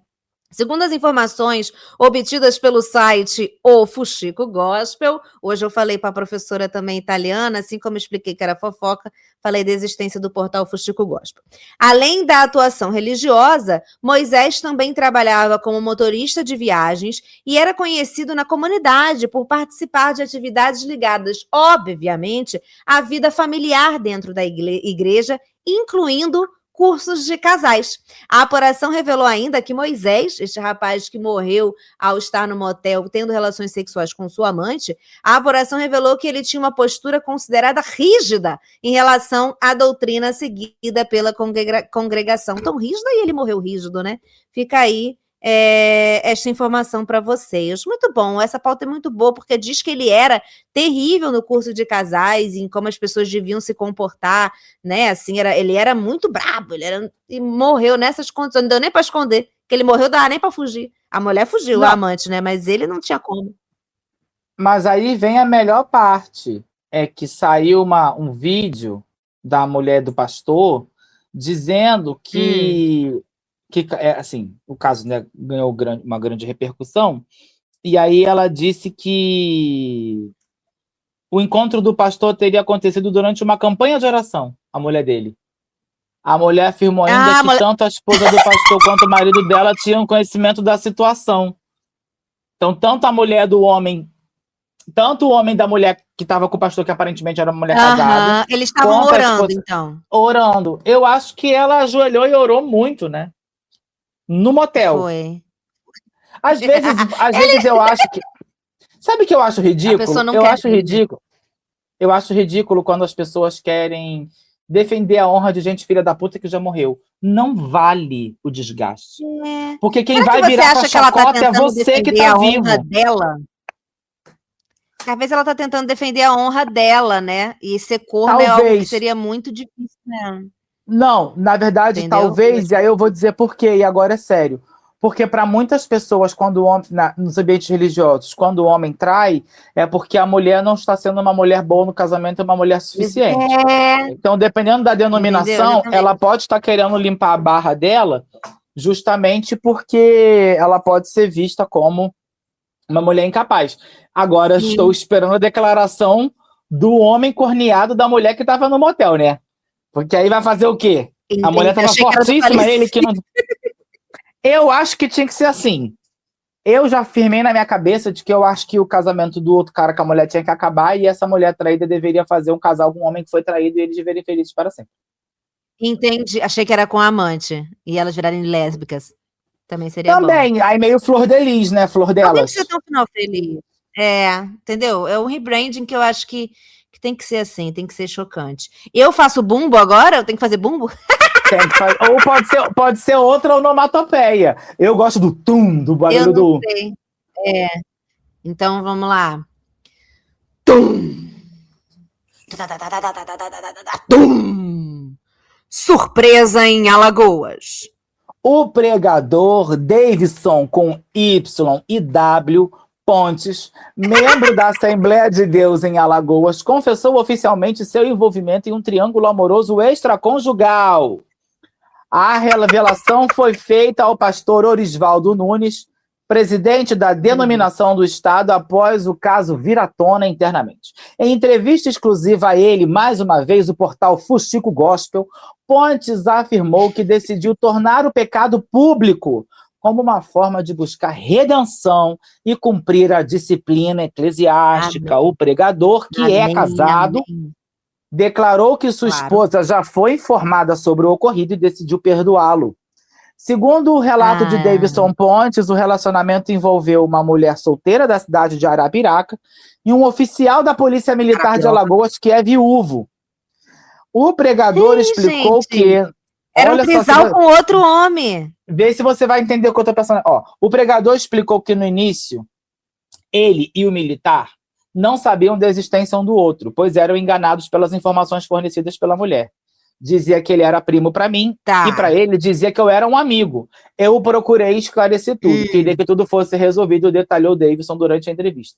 Segundo as informações obtidas pelo site O Fuxico Gospel, hoje eu falei para a professora também italiana, assim como expliquei que era fofoca, falei da existência do portal Fuxico Gospel. Além da atuação religiosa, Moisés também trabalhava como motorista de viagens e era conhecido na comunidade por participar de atividades ligadas, obviamente, à vida familiar dentro da igreja, incluindo cursos de casais. A apuração revelou ainda que Moisés, este rapaz que morreu ao estar no motel tendo relações sexuais com sua amante, a apuração revelou que ele tinha uma postura considerada rígida em relação à doutrina seguida pela congregação. Tão rígida e ele morreu rígido, né? Fica aí esta informação para vocês. Muito bom, essa pauta é muito boa, porque diz que ele era terrível no curso de casais, em como as pessoas deviam se comportar, né? Assim, ele era muito brabo, e morreu nessas condições, não deu nem para esconder, que ele morreu, não dava nem para fugir. A mulher fugiu, a amante, né? Mas ele não tinha como. Mas aí vem a melhor parte, é que saiu um vídeo da mulher do pastor dizendo que assim, o caso, né, ganhou uma grande repercussão, e aí ela disse que o encontro do pastor teria acontecido durante uma campanha de oração, a mulher dele. A mulher afirmou ainda que tanto a esposa do pastor quanto o marido dela tinham conhecimento da situação. Então, tanto o homem da mulher que estava com o pastor, que aparentemente era uma mulher casada. Eles estavam orando, então. Orando. Eu acho que ela ajoelhou e orou muito, né? No motel. Foi. Às vezes eu acho que... Sabe o que eu acho ridículo? Eu acho ridículo quando as pessoas querem defender a honra de gente filha da puta que já morreu. Não vale o desgaste. Porque quem vai virar pra chacota é você que tá vivo. Dela? Às vezes ela tá tentando defender a honra dela, né? E ser corno é algo que seria muito difícil, né? Não, na verdade, entendeu? Talvez, e aí eu vou dizer por quê, e agora é sério. Porque para muitas pessoas, quando o homem, nos ambientes religiosos, quando o homem trai, é porque a mulher não está sendo uma mulher boa no casamento, é uma mulher suficiente. Então, dependendo da denominação, ela pode estar querendo limpar a barra dela, justamente porque ela pode ser vista como uma mulher incapaz. Agora, estou esperando a declaração do homem corneado da mulher que estava no motel, né? Porque aí vai fazer o quê? A mulher estava fortíssima, ele que não... Eu acho que tinha que ser assim. Eu já firmei na minha cabeça de que eu acho que o casamento do outro cara com a mulher tinha que acabar e essa mulher traída deveria fazer um casal com um homem que foi traído e eles deveriam ser felizes para sempre. Entendi. Achei que era com a amante e elas virarem lésbicas. Também seria também, bom. Aí meio flor de lis, né? Flor delas. Não tem que ser tão final feliz. Entendeu? É um rebranding que eu acho que tem que ser assim, tem que ser chocante. Eu faço bumbo agora? Eu tenho que fazer bumbo? Tem que fazer. Ou pode ser outra onomatopeia. Eu gosto do tum, do barulho do... Sei. Então, vamos lá. Tum! Tum! Surpresa em Alagoas. O pregador Davidson, com Y e W, Pontes, membro da Assembleia de Deus em Alagoas, confessou oficialmente seu envolvimento em um triângulo amoroso extraconjugal. A revelação foi feita ao pastor Orisvaldo Nunes, presidente da denominação do Estado, após o caso vir à tona internamente. Em entrevista exclusiva a ele, mais uma vez, o portal Fuxico Gospel, Pontes afirmou que decidiu tornar o pecado público como uma forma de buscar redenção e cumprir a disciplina eclesiástica. Amém. O pregador, que é casado, declarou que sua esposa já foi informada sobre o ocorrido e decidiu perdoá-lo. Segundo o relato de Davidson Pontes, o relacionamento envolveu uma mulher solteira da cidade de Arapiraca e um oficial da Polícia Militar de Alagoas que é viúvo. O pregador explicou que... Era um trisal com outro homem. Vê se você vai entender o que eu estou pensando. O pregador explicou que no início Ele e o militar não sabiam da existência um do outro, pois eram enganados pelas informações fornecidas pela mulher. Dizia que ele era primo para mim, Tá. e para ele dizia que eu era um amigo. Eu procurei esclarecer tudo, queria que tudo fosse resolvido, detalhou Davidson durante a entrevista.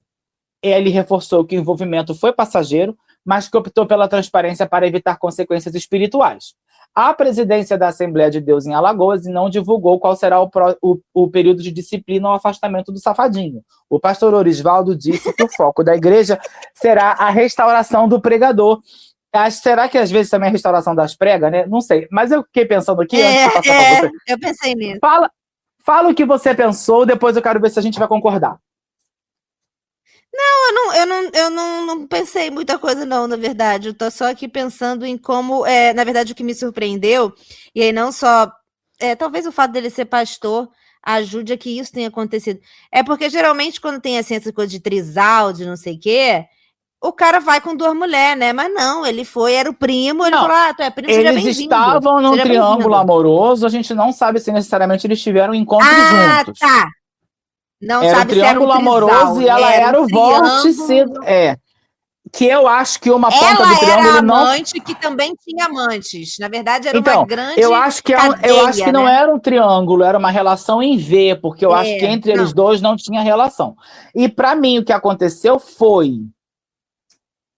Ele reforçou que o envolvimento foi passageiro, mas que optou pela transparência para evitar consequências espirituais. A presidência da Assembleia de Deus em Alagoas não divulgou qual será o período de disciplina ou afastamento do safadinho. O pastor Orisvaldo disse que o foco da igreja será a restauração do pregador. Será que às vezes também é a restauração das pregas, né? Não sei. Mas eu fiquei pensando aqui, antes de eu passar para você. Eu pensei nisso. Fala o que você pensou, depois eu quero ver se a gente vai concordar. Eu não pensei muita coisa, não, na verdade. Eu tô só aqui pensando em como, na verdade, o que me surpreendeu, e aí não só. Talvez o fato dele ser pastor ajude a que isso tenha acontecido. É porque geralmente, quando tem assim, essa coisa de trisal, de não sei o quê, o cara vai com 2 mulheres, né? Mas não, ele foi, era o primo, ele falou: tu é primo, seja Eles bem-vindo. estavam num Seja triângulo bem-vindo. amoroso, a gente não sabe se necessariamente eles tiveram um encontro juntos. Tá. Não Era um sabe se era um triângulo trisal, amoroso e ela era o vórtice. Que eu acho que uma ponta Ela do triângulo era não. amante que também tinha amantes. Na verdade, era Então, uma grande eu acho que cadeia, não né? era um triângulo, era uma relação em V, porque eu acho que entre eles dois não tinha relação. E para mim o que aconteceu foi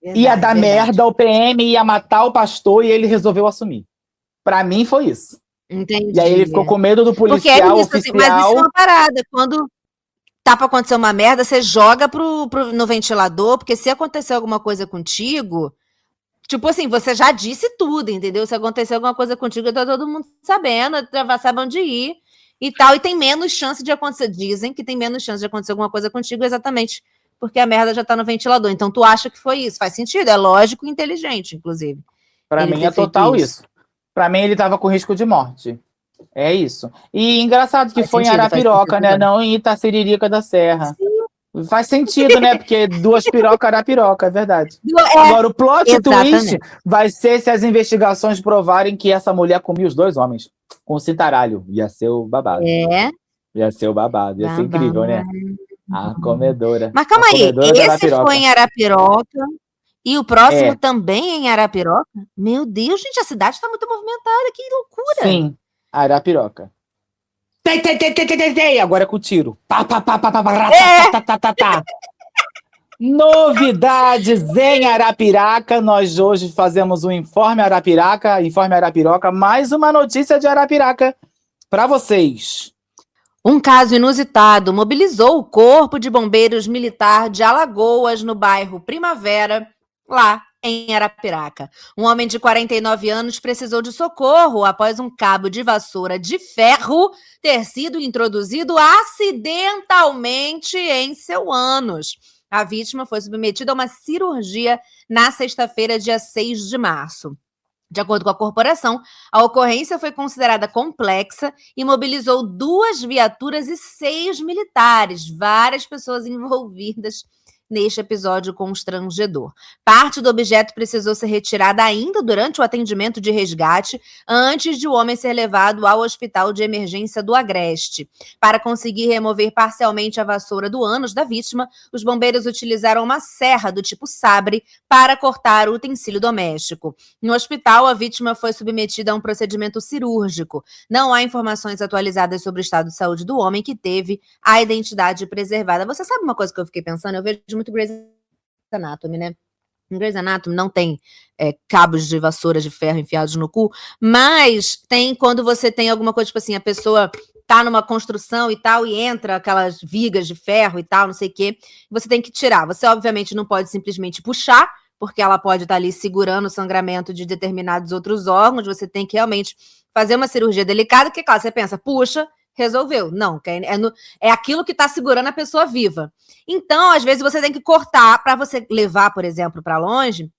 ia dar merda, o PM ia matar o pastor e ele resolveu assumir. Para mim foi isso. Entendi. E aí ele ficou com medo do policial Porque é isso, oficial. assim, mas isso é uma parada. Quando tá pra acontecer uma merda, você joga no ventilador, porque se acontecer alguma coisa contigo, tipo assim, você já disse tudo, entendeu? Se acontecer alguma coisa contigo, tá todo mundo sabendo, já sabe onde ir e tal, e tem menos chance de acontecer. Dizem que tem menos chance de acontecer alguma coisa contigo exatamente porque a merda já tá no ventilador. Então tu acha que foi isso? Faz sentido, é lógico e inteligente, inclusive. Para mim é total isso. Para mim ele tava com risco de morte. É isso. E engraçado que foi em Arapiroca, né? Não em Itaciririca da Serra. Sim. Faz sentido, né? Porque 2 pirocas Arapiroca, é verdade. Agora, o plot twist vai ser se as investigações provarem que essa mulher comia os 2 homens com o cintaralho. Ia ser o babado. Ia ser o babado. Ia ser incrível, né? A comedora. Mas calma aí, esse foi em Arapiroca e o próximo também é em Arapiroca? Meu Deus, gente, a cidade está muito movimentada, que loucura. Sim, Arapiroca. Agora é com o tiro. Novidades em Arapiraca. Nós hoje fazemos um Informe Arapiroca, mais uma notícia de Arapiraca para vocês. Um caso inusitado mobilizou o Corpo de Bombeiros Militar de Alagoas, no bairro Primavera, lá em Arapiraca. Um homem de 49 anos precisou de socorro após um cabo de vassoura de ferro ter sido introduzido acidentalmente em seu ânus. A vítima foi submetida a uma cirurgia na sexta-feira, dia 6 de março. De acordo com a corporação, a ocorrência foi considerada complexa e mobilizou 2 viaturas e 6 militares, várias pessoas envolvidas neste episódio constrangedor. Parte do objeto precisou ser retirada ainda durante o atendimento de resgate, antes de o homem ser levado ao hospital de emergência do Agreste. Para conseguir remover parcialmente a vassoura do ânus da vítima, os bombeiros utilizaram uma serra do tipo sabre para cortar o utensílio doméstico. No hospital, a vítima foi submetida a um procedimento cirúrgico. Não há informações atualizadas sobre o estado de saúde do homem, que teve a identidade preservada. Você sabe uma coisa que eu fiquei pensando? Eu vejo muito Grey's Anatomy, né? Em Grey's Anatomy não tem cabos de vassoura de ferro enfiados no cu, mas tem quando você tem alguma coisa, tipo assim, a pessoa tá numa construção e tal, e entra aquelas vigas de ferro e tal, não sei o quê, você tem que tirar. Você, obviamente, não pode simplesmente puxar, porque ela pode estar ali segurando o sangramento de determinados outros órgãos, você tem que realmente fazer uma cirurgia delicada, que, claro, você pensa, puxa, resolveu. Não, é aquilo que está segurando a pessoa viva. Então, às vezes, você tem que cortar, para você levar, por exemplo, para longe,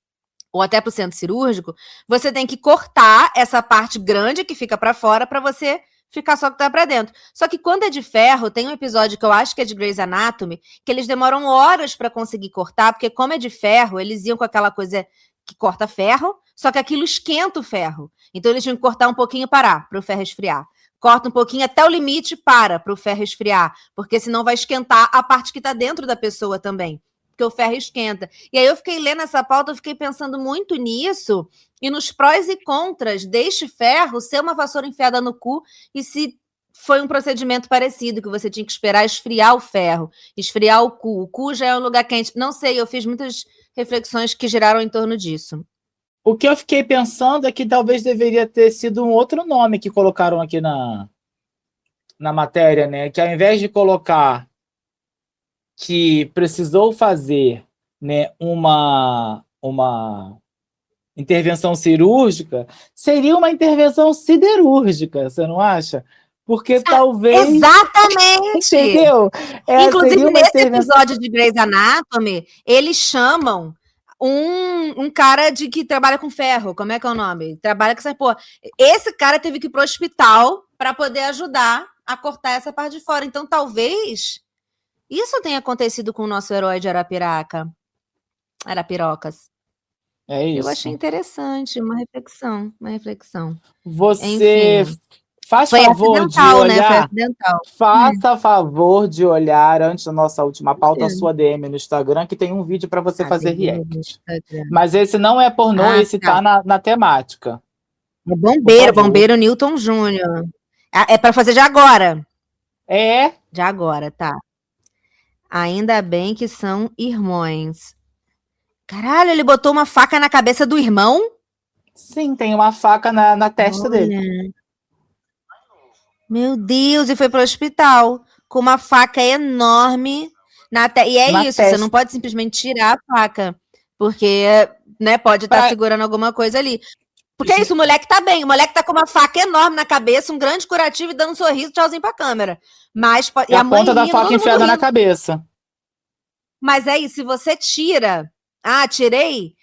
ou até para o centro cirúrgico, você tem que cortar essa parte grande que fica para fora para você ficar só o que tá para dentro. Só que quando é de ferro, tem um episódio que eu acho que é de Grey's Anatomy, que eles demoram horas para conseguir cortar, porque como é de ferro, eles iam com aquela coisa que corta ferro, só que aquilo esquenta o ferro. Então, eles tinham que cortar um pouquinho e parar, para o ferro esfriar. corta um pouquinho até o limite e para o ferro esfriar, porque senão vai esquentar a parte que está dentro da pessoa também, porque o ferro esquenta. E aí eu fiquei lendo essa pauta, eu fiquei pensando muito nisso e nos prós e contras deste ferro ser uma vassoura enfiada no cu e se foi um procedimento parecido, que você tinha que esperar esfriar o ferro, esfriar o cu. O cu já é um lugar quente. Não sei, eu fiz muitas reflexões que giraram em torno disso. O que eu fiquei pensando é que talvez deveria ter sido um outro nome que colocaram aqui na matéria, né? Que ao invés de colocar que precisou fazer, né, uma intervenção cirúrgica, seria uma intervenção siderúrgica, você não acha? Porque talvez... Exatamente! Entendeu? Inclusive, nesse episódio de Grey's Anatomy, eles chamam um cara que trabalha com ferro. Como é que é o nome? Trabalha com essa porra. Esse cara teve que ir pro hospital para poder ajudar a cortar essa parte de fora. Então, talvez isso tenha acontecido com o nosso herói de Arapirocas. É isso. Eu achei interessante, uma reflexão. Você... Enfim. Faz Foi favor de acidental, né? olhar, Foi acidental. faça favor de olhar, antes da nossa última pauta, a sua DM no Instagram, que tem um vídeo para você fazer react. Mas esse não é pornô, esse tá na temática. É bombeiro Newton Júnior. É para fazer de agora. É? De agora, tá. Ainda bem que são irmãos. Caralho, ele botou uma faca na cabeça do irmão? Sim, tem uma faca na testa dele. Meu Deus, e foi pro hospital com uma faca enorme e é na isso, testa. Você não pode simplesmente tirar a faca, porque, né, pode estar segurando alguma coisa ali. Porque é isso, o moleque tá bem, o moleque tá com uma faca enorme na cabeça, um grande curativo e dando um sorriso, tchauzinho pra câmera. Mas e a ponta da faca enfiada na cabeça. Mas é isso, se você tira, tirei,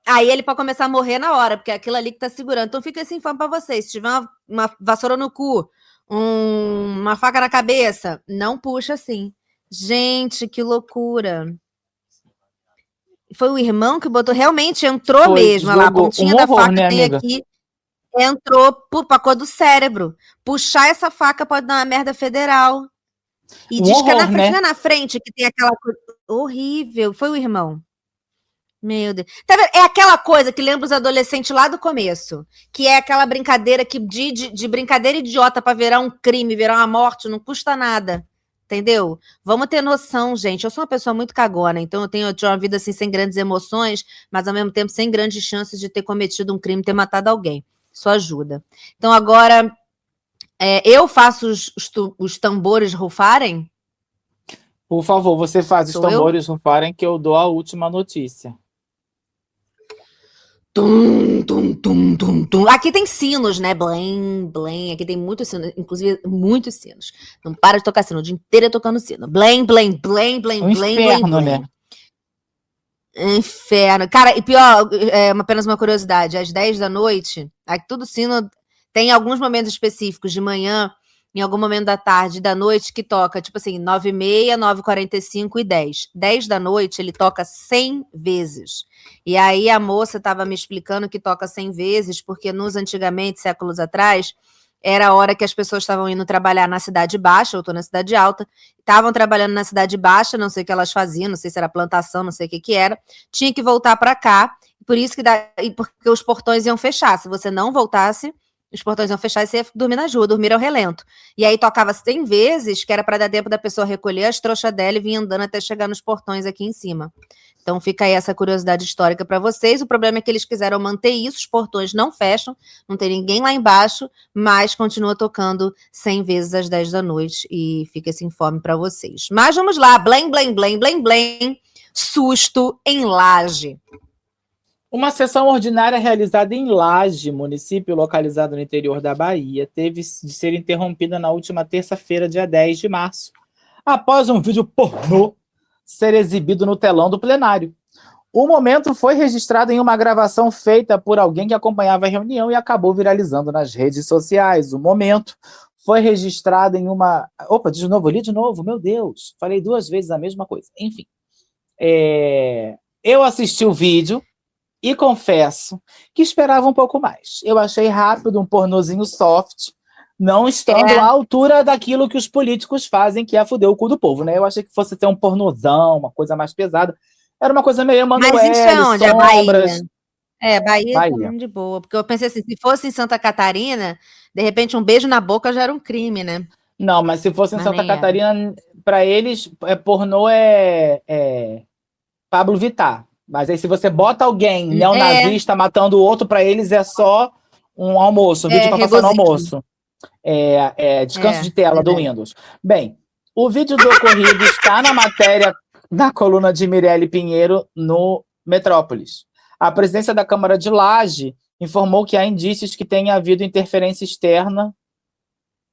aí ele pode começar a morrer na hora, porque é aquilo ali que tá segurando. Então fica esse informe pra vocês, se tiver uma vassoura no cu, uma faca na cabeça, não puxa assim. Gente, que loucura. Foi o irmão que botou, realmente entrou mesmo, olha lá, a pontinha da faca né, tem amiga? aqui, entrou pra cor do cérebro. Puxar essa faca pode dar uma merda federal. E diz que é na frente, né? não é na frente que tem aquela coisa horrível. Foi o irmão. Meu Deus. Tá vendo? É aquela coisa que lembra os adolescentes lá do começo, que é aquela brincadeira que de brincadeira idiota para virar um crime, virar uma morte, não custa nada. Entendeu? Vamos ter noção, gente. Eu sou uma pessoa muito cagona, então eu tinha uma vida assim sem grandes emoções, mas ao mesmo tempo sem grandes chances de ter cometido um crime, ter matado alguém. Isso ajuda. Então agora, eu faço os tambores rufarem? Por favor, você faz os tambores rufarem que eu dou a última notícia. Tum, tum, tum, tum, tum. Aqui tem sinos, né? Blém, blém. Aqui tem muitos sinos, inclusive muitos sinos. Não para de tocar sino, o dia inteiro tocando sino. Blém, blém, blém, blém, blém, inferno, blém. Né? Inferno. Cara, e pior, apenas uma curiosidade, às 10 da noite, aqui tudo sino tem alguns momentos específicos de manhã, em algum momento da tarde, da noite, que toca, tipo assim, 9h30, 9h45 e 10. 10 da noite, ele toca 100 vezes. E aí a moça estava me explicando que toca 100 vezes, porque antigamente, séculos atrás, era a hora que as pessoas estavam indo trabalhar na cidade baixa, eu estou na cidade alta, estavam trabalhando na cidade baixa, não sei o que elas faziam, não sei se era plantação, não sei o que era, tinha que voltar para cá, por isso que porque os portões iam fechar, se você não voltasse, os portões iam fechar e você ia dormir na rua, dormir ao relento. E aí tocava 100 vezes, que era para dar tempo da pessoa recolher as trouxas dela e vir andando até chegar nos portões aqui em cima. Então fica aí essa curiosidade histórica para vocês. O problema é que eles quiseram manter isso, os portões não fecham, não tem ninguém lá embaixo, mas continua tocando 100 vezes às 10 da noite e fica esse informe para vocês. Mas vamos lá, blém, blém, blém, blém, blém, susto em Laje. Uma sessão ordinária realizada em Laje, município localizado no interior da Bahia, teve de ser interrompida na última terça-feira, dia 10 de março, após um vídeo pornô ser exibido no telão do plenário. O momento foi registrado em uma gravação feita por alguém que acompanhava a reunião e acabou viralizando nas redes sociais. O momento foi registrado em uma... Opa, li de novo, meu Deus, falei 2 vezes a mesma coisa. Enfim, eu assisti o vídeo e confesso que esperava um pouco mais. Eu achei rápido, um pornozinho soft, não estando à altura daquilo que os políticos fazem, que é fuder o cu do povo, né? Eu achei que fosse ter um pornozão, uma coisa mais pesada. Era uma coisa meio Mas Emanuele, isso é onde? É Sombras. Bahia? Bahia tá Bahia. de boa. Porque eu pensei assim, se fosse em Santa Catarina, de repente um beijo na boca já era um crime, né? Não, mas se fosse em Mas Santa nem era. Catarina, para eles, pornô é Pablo Vittar. Mas aí se você bota alguém neonazista matando o outro, para eles é só um almoço, um vídeo para passar no regozijo. almoço. Descanso de tela do verdade. Windows. Bem, o vídeo do ocorrido está na matéria da coluna de Mirelle Pinheiro no Metrópolis. A presidência da Câmara de Laje informou que há indícios que tenha havido interferência externa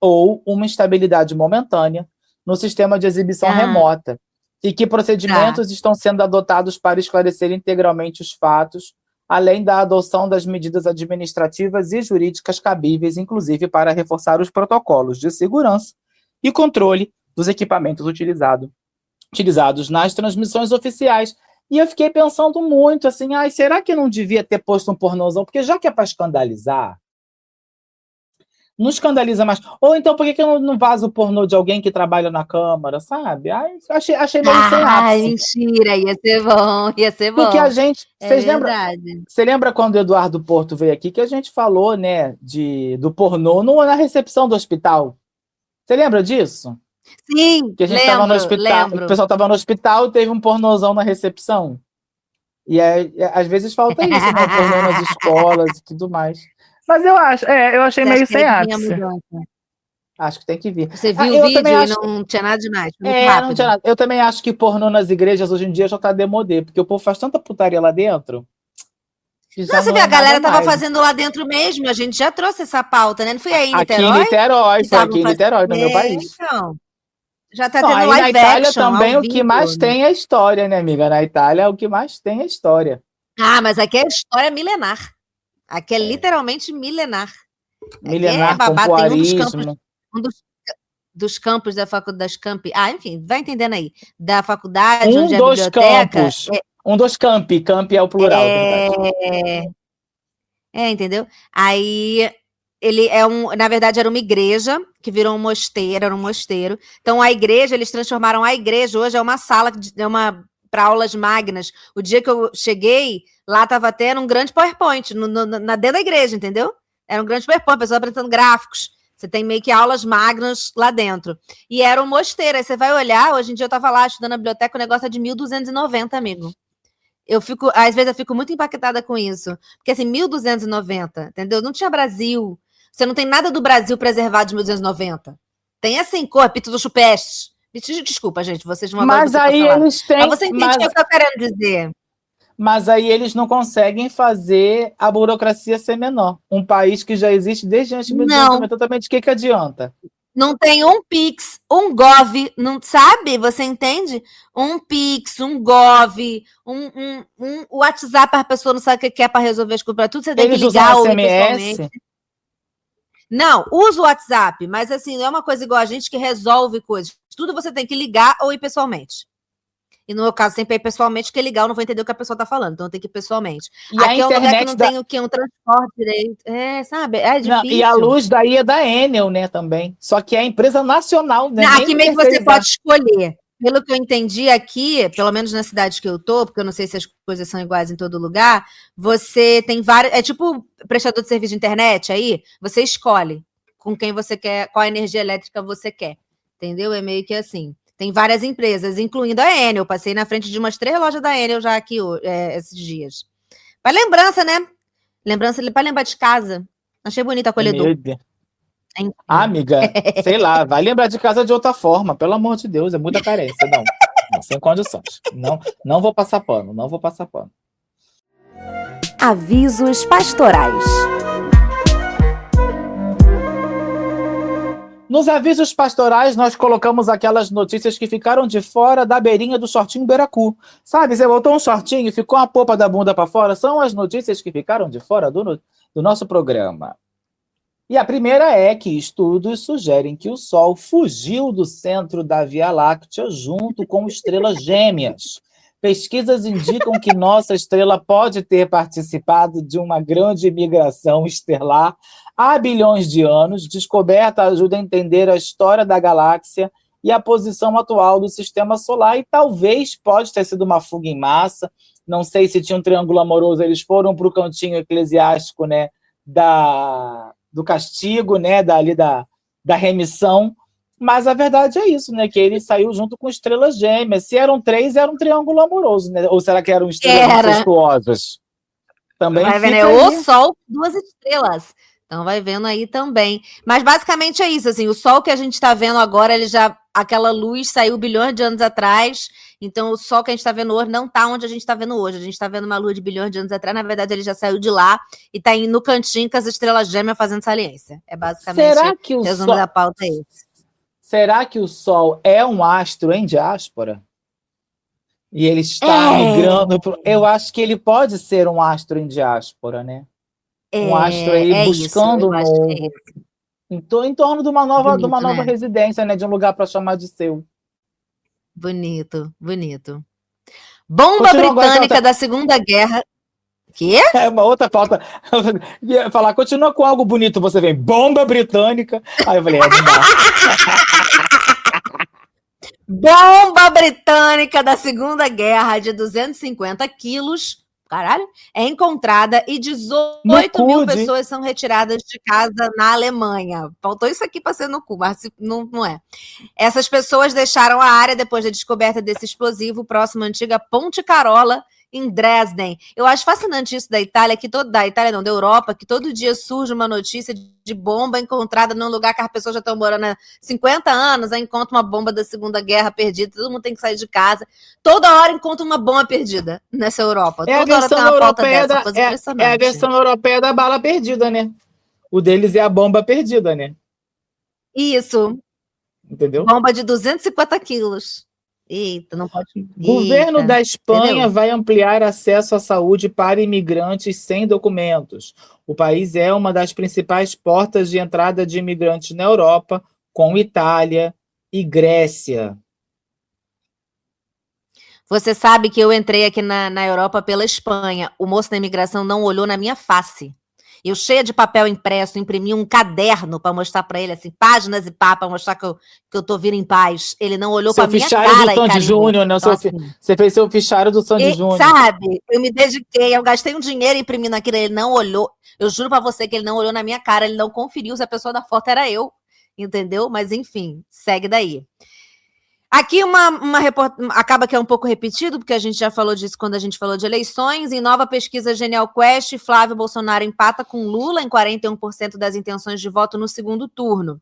ou uma instabilidade momentânea no sistema de exibição remota e que procedimentos estão sendo adotados para esclarecer integralmente os fatos, além da adoção das medidas administrativas e jurídicas cabíveis, inclusive para reforçar os protocolos de segurança e controle dos equipamentos utilizados nas transmissões oficiais. E eu fiquei pensando muito assim, será que eu não devia ter posto um pornozão? Porque já que é para escandalizar, não escandaliza mais. Ou então, por que eu não vazo o pornô de alguém que trabalha na Câmara, sabe? Achei meio sem ápice. Mentira, ia ser bom, ia ser bom. Porque a gente... verdade. Você lembra quando o Eduardo Porto veio aqui, que a gente falou, né, do pornô na recepção do hospital? Você lembra disso? Sim, que a gente lembro, tava no hospital, lembro. o pessoal estava no hospital e teve um pornozão na recepção. E às vezes falta isso, né? Pornô nas escolas e tudo mais. Mas eu achei Você meio acha que sem aí vinha ápice. mudança? Acho que tem que vir. Você viu eu o vídeo também e acho... não tinha nada demais, muito não rápido. tinha nada. Eu também acho que pornô nas igrejas hoje em dia já tá demodê, porque o povo faz tanta putaria lá dentro. Não, você vê, a galera tava fazendo lá dentro mesmo, a gente já trouxe essa pauta, né? Não foi aí em Niterói? Aqui em Niterói, que foi tavam aqui em Niterói, no meu país. Então, já tá Não, tendo aí live na Itália action, também ao o que vivo. mais tem é história, né, amiga? Na Itália é o que mais tem é história. Mas aqui é história milenar. Aqui é literalmente milenar. Milenar, babado. Tem pompoarismo. um dos campos da faculdade, das campi. Enfim, vai entendendo aí. Da faculdade, onde é a dos biblioteca. campos. Um dos campi. Campi é o plural, verdade. Entendeu? Aí ele na verdade era uma igreja que virou um mosteiro, era um mosteiro. Então a igreja, eles transformaram a igreja, hoje é uma sala, para aulas magnas. O dia que eu cheguei, lá estava tendo um grande PowerPoint dentro da igreja, entendeu? Era um grande PowerPoint, a pessoa apresentando gráficos. Você tem meio que aulas magnas lá dentro. E era um mosteiro. Aí você vai olhar, hoje em dia eu estava lá estudando na biblioteca, o negócio é de 1290, amigo. Às vezes eu fico muito impactada com isso. Porque assim, 1290, entendeu? Não tinha Brasil. Você não tem nada do Brasil preservado de 1290. Tem assim, Corpito do Chupeste. Desculpa, gente, vocês não Mas aí eles têm... Mas você entende o que eu estou querendo dizer. Mas aí eles não conseguem fazer a burocracia ser menor. Um país que já existe desde antes de 1290, também de que adianta? Não tem um Pix, um Gov, não sabe? Você entende? Um Pix, um Gov, um WhatsApp, a pessoa não sabe o que é para resolver as coisas para tudo, você tem que ligar ou ir pessoalmente. Não, usa o WhatsApp, mas assim, não é uma coisa igual a gente que resolve coisas. Tudo você tem que ligar ou ir pessoalmente. E no meu caso, sempre ir pessoalmente, porque ligar eu não vou entender o que a pessoa está falando, então eu tenho que ir pessoalmente. E aqui é um lugar que não tem o quê? Um transporte direito. Sabe? É difícil. Não, e a luz daí é da Enel, né, também. Só que é a empresa nacional, né? Aqui meio que você pode escolher. Pelo que eu entendi aqui, pelo menos na cidade que eu tô, porque eu não sei se as coisas são iguais em todo lugar, você tem vários... É tipo prestador de serviço de internet aí, você escolhe com quem você quer, qual energia elétrica você quer. Entendeu? É meio que assim. Tem várias empresas, incluindo a Enel. Eu passei na frente de umas 3 lojas da Enel já aqui esses dias. Para lembrança, né? Lembrança para lembrar de casa. Achei bonito acolhedor. Amiga, sei lá, vai lembrar de casa de outra forma, pelo amor de Deus, é muita carência. Não, sem condições. Não vou passar pano, não vou passar pano. Avisos pastorais. Nos avisos pastorais, nós colocamos aquelas notícias que ficaram de fora da beirinha do shortinho Beracu. Sabe, você botou um shortinho e ficou a polpa da bunda para fora? São as notícias que ficaram de fora do nosso programa. E a primeira é que estudos sugerem que o Sol fugiu do centro da Via Láctea junto com estrelas gêmeas. Pesquisas indicam que nossa estrela pode ter participado de uma grande migração estelar há bilhões de anos. Descoberta ajuda a entender a história da galáxia e a posição atual do sistema solar, e talvez pode ter sido uma fuga em massa. Não sei se tinha um triângulo amoroso, eles foram para o cantinho eclesiástico, né, do castigo, né, da remissão. Mas a verdade é isso, né? Que ele saiu junto com estrelas gêmeas. Se eram 3, era um triângulo amoroso, né? Ou será que eram estrelas incestuosas? Também vai vendo, fica é o aí. Sol com 2 estrelas. Então vai vendo aí também. Mas basicamente é isso, assim, o Sol que a gente está vendo agora, aquela luz saiu bilhões de anos atrás, então o Sol que a gente está vendo hoje não está onde a gente está vendo hoje. A gente está vendo uma lua de bilhões de anos atrás, na verdade ele já saiu de lá e está indo no cantinho com as estrelas gêmeas fazendo saliência. É basicamente Será que o resumo Sol... da pauta é esse. Será que o Sol é um astro em diáspora? E ele está migrando pro... Eu acho que ele pode ser um astro em diáspora, né? Um astro aí buscando um novo. Em torno de uma nova, Bonito, nova né? residência, né? De um lugar para chamar de seu. Bonito, bonito. Bomba Continua agora, britânica da Segunda Guerra. Quê? É uma outra pauta. Ia falar, continua com algo bonito, você vem, bomba britânica. Aí eu falei, não dá. Bomba britânica da Segunda Guerra de 250 quilos, caralho, é encontrada e 18 mil pessoas são retiradas de casa na Alemanha. Faltou isso aqui para ser no cu, mas não é. Essas pessoas deixaram a área depois da descoberta desse explosivo próximo à antiga Ponte Carola, em Dresden. Eu acho fascinante isso da Itália, da Europa, que todo dia surge uma notícia de bomba encontrada num lugar que as pessoas já estão morando há 50 anos, aí encontra uma bomba da Segunda Guerra perdida, todo mundo tem que sair de casa. Toda hora encontra uma bomba perdida nessa Europa. É Toda hora tem uma pauta dessa, coisa é impressionante. a versão europeia da bala perdida, né? O deles é a bomba perdida, né? Isso. Entendeu? Bomba de 250 quilos. Eita, não pode... Governo da Espanha entendeu? vai ampliar acesso à saúde para imigrantes sem documentos. O país é uma das principais portas de entrada de imigrantes na Europa, com Itália e Grécia. Você sabe que eu entrei aqui na Europa pela Espanha. O moço da imigração não olhou na minha face. Eu, cheia de papel impresso, imprimi um caderno para mostrar para ele, assim, páginas e pá, para mostrar que eu tô vindo em paz. Ele não olhou para minha cara. Seu fichário do Sandy Júnior, né? Então, Você fez seu fichário do Sandy Júnior. Sabe, eu me dediquei, eu gastei um dinheiro imprimindo aquilo, ele não olhou. Eu juro para você que ele não olhou na minha cara, ele não conferiu se a pessoa da foto era eu, entendeu? Mas enfim, segue daí. Aqui acaba que é um pouco repetido, porque a gente já falou disso quando a gente falou de eleições. Em nova pesquisa Genial Quest, Flávio Bolsonaro empata com Lula em 41% das intenções de voto no segundo turno.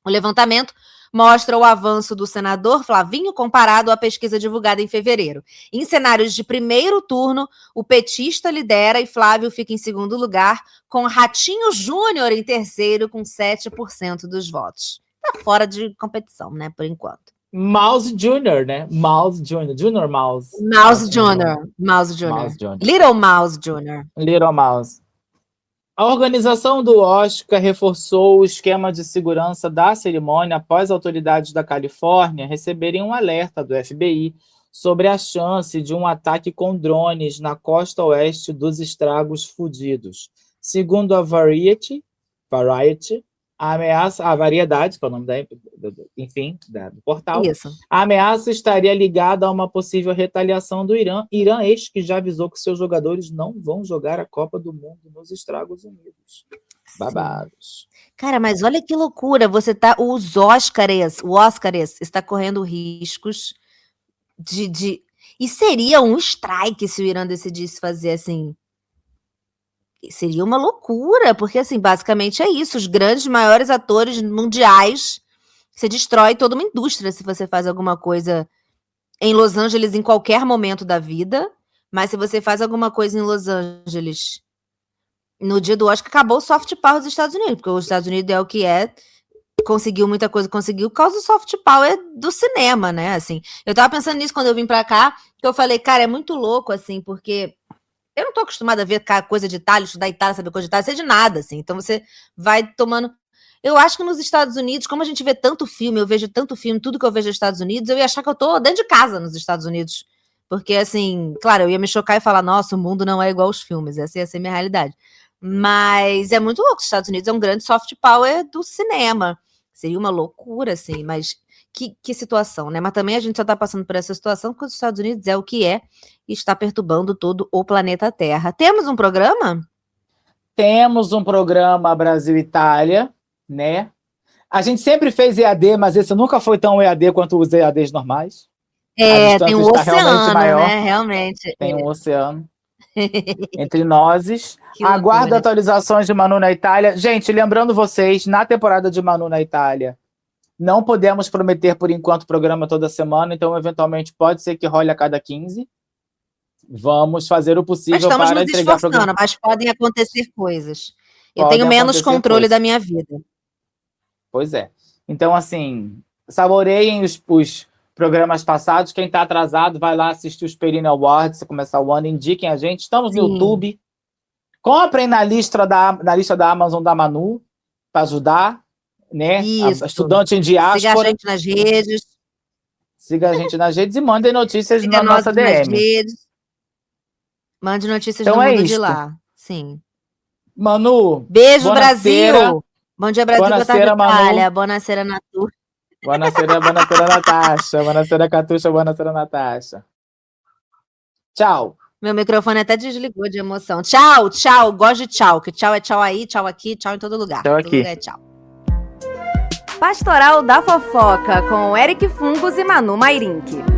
O levantamento mostra o avanço do senador Flavinho comparado à pesquisa divulgada em fevereiro. Em cenários de primeiro turno, o petista lidera e Flávio fica em segundo lugar, com Ratinho Júnior em terceiro, com 7% dos votos. Tá fora de competição, né, por enquanto. Mouse Jr., né? Mouse Jr. Junior Mouse. Mouse Jr. Mouse Jr. Little Mouse Jr. Little Mouse. A organização do Oscar reforçou o esquema de segurança da cerimônia após autoridades da Califórnia receberem um alerta do FBI sobre a chance de um ataque com drones na costa oeste dos Estragos Fudidos. Segundo a Variety, a Variedade, que é o nome do portal, Isso. A ameaça estaria ligada a uma possível retaliação do Irã. Irã, que já avisou que seus jogadores não vão jogar a Copa do Mundo nos Estados Unidos. Babados. Cara, mas olha que loucura, o Oscars está correndo riscos de... E seria um strike se o Irã decidisse fazer assim... Seria uma loucura, porque, assim, basicamente é isso. Os grandes, maiores atores mundiais, você destrói toda uma indústria se você faz alguma coisa em Los Angeles em qualquer momento da vida, mas se você faz alguma coisa em Los Angeles no dia do Oscar, acabou o soft power dos Estados Unidos, porque os Estados Unidos é o que é, conseguiu muita coisa, por causa do soft power do cinema, né, assim. Eu tava pensando nisso quando eu vim pra cá, que eu falei, cara, é muito louco, assim, porque... Eu não tô acostumada a ver coisa de Itália, estudar Itália, saber coisa de Itália, sei de nada, assim. Então você vai tomando... Eu acho que nos Estados Unidos, como a gente vê tanto filme, eu vejo tanto filme, tudo que eu vejo nos Estados Unidos, eu ia achar que eu tô dentro de casa nos Estados Unidos, Porque, assim, claro, eu ia me chocar e falar, nossa, o mundo não é igual aos filmes, essa ia ser a minha realidade. Mas é muito louco, os Estados Unidos é um grande soft power do cinema. Seria uma loucura, assim, mas que situação, né? Mas também a gente só tá passando por essa situação porque os Estados Unidos é o que é e está perturbando todo o planeta Terra. Temos um programa? Temos um programa Brasil-Itália, né? A gente sempre fez EAD, mas esse nunca foi tão EAD quanto os EADs normais. Tem um está realmente oceano, maior. né? Realmente. Tem um oceano entre nós. Que loucura. Aguardo atualizações de Manu na Itália. Gente, lembrando vocês, na temporada de Manu na Itália, não podemos prometer por enquanto programa toda semana, então eventualmente pode ser que role a cada 15. Vamos fazer o possível Mas estamos para nos entregar esforçando, programa. mas podem acontecer coisas. Eu Podem tenho menos acontecer controle coisas. da minha vida. Pois é. Então, assim, saboreiem os programas passados. Quem está atrasado, vai lá assistir os Perine Awards, se começar o ano, indiquem a gente. Estamos no Sim. YouTube. Comprem na lista da Amazon da Manu, para ajudar, né? Isso. A estudante em Siga a diáspora. gente nas redes. Siga a gente nas redes e mandem notícias Siga na nós nossa nas DM. redes. Mande notícias Então do é mundo de isto. lá. Sim. Manu, Beijo, buonasera. Brasil! Bom dia, Brasil, boa tarde, Buonasera, Manu. Itália. Buonasera, Natur. Buonasera, Natasha. Buonasera, Catuxa. Buonasera, Natasha. Tchau. Meu microfone até desligou de emoção. Tchau, tchau. Gosto de tchau. Que tchau é tchau aí, tchau aqui, tchau em todo lugar. Tchau Todo aqui. lugar é tchau. Pastoral da Fofoca, com Eric Fungos e Manu Mairink.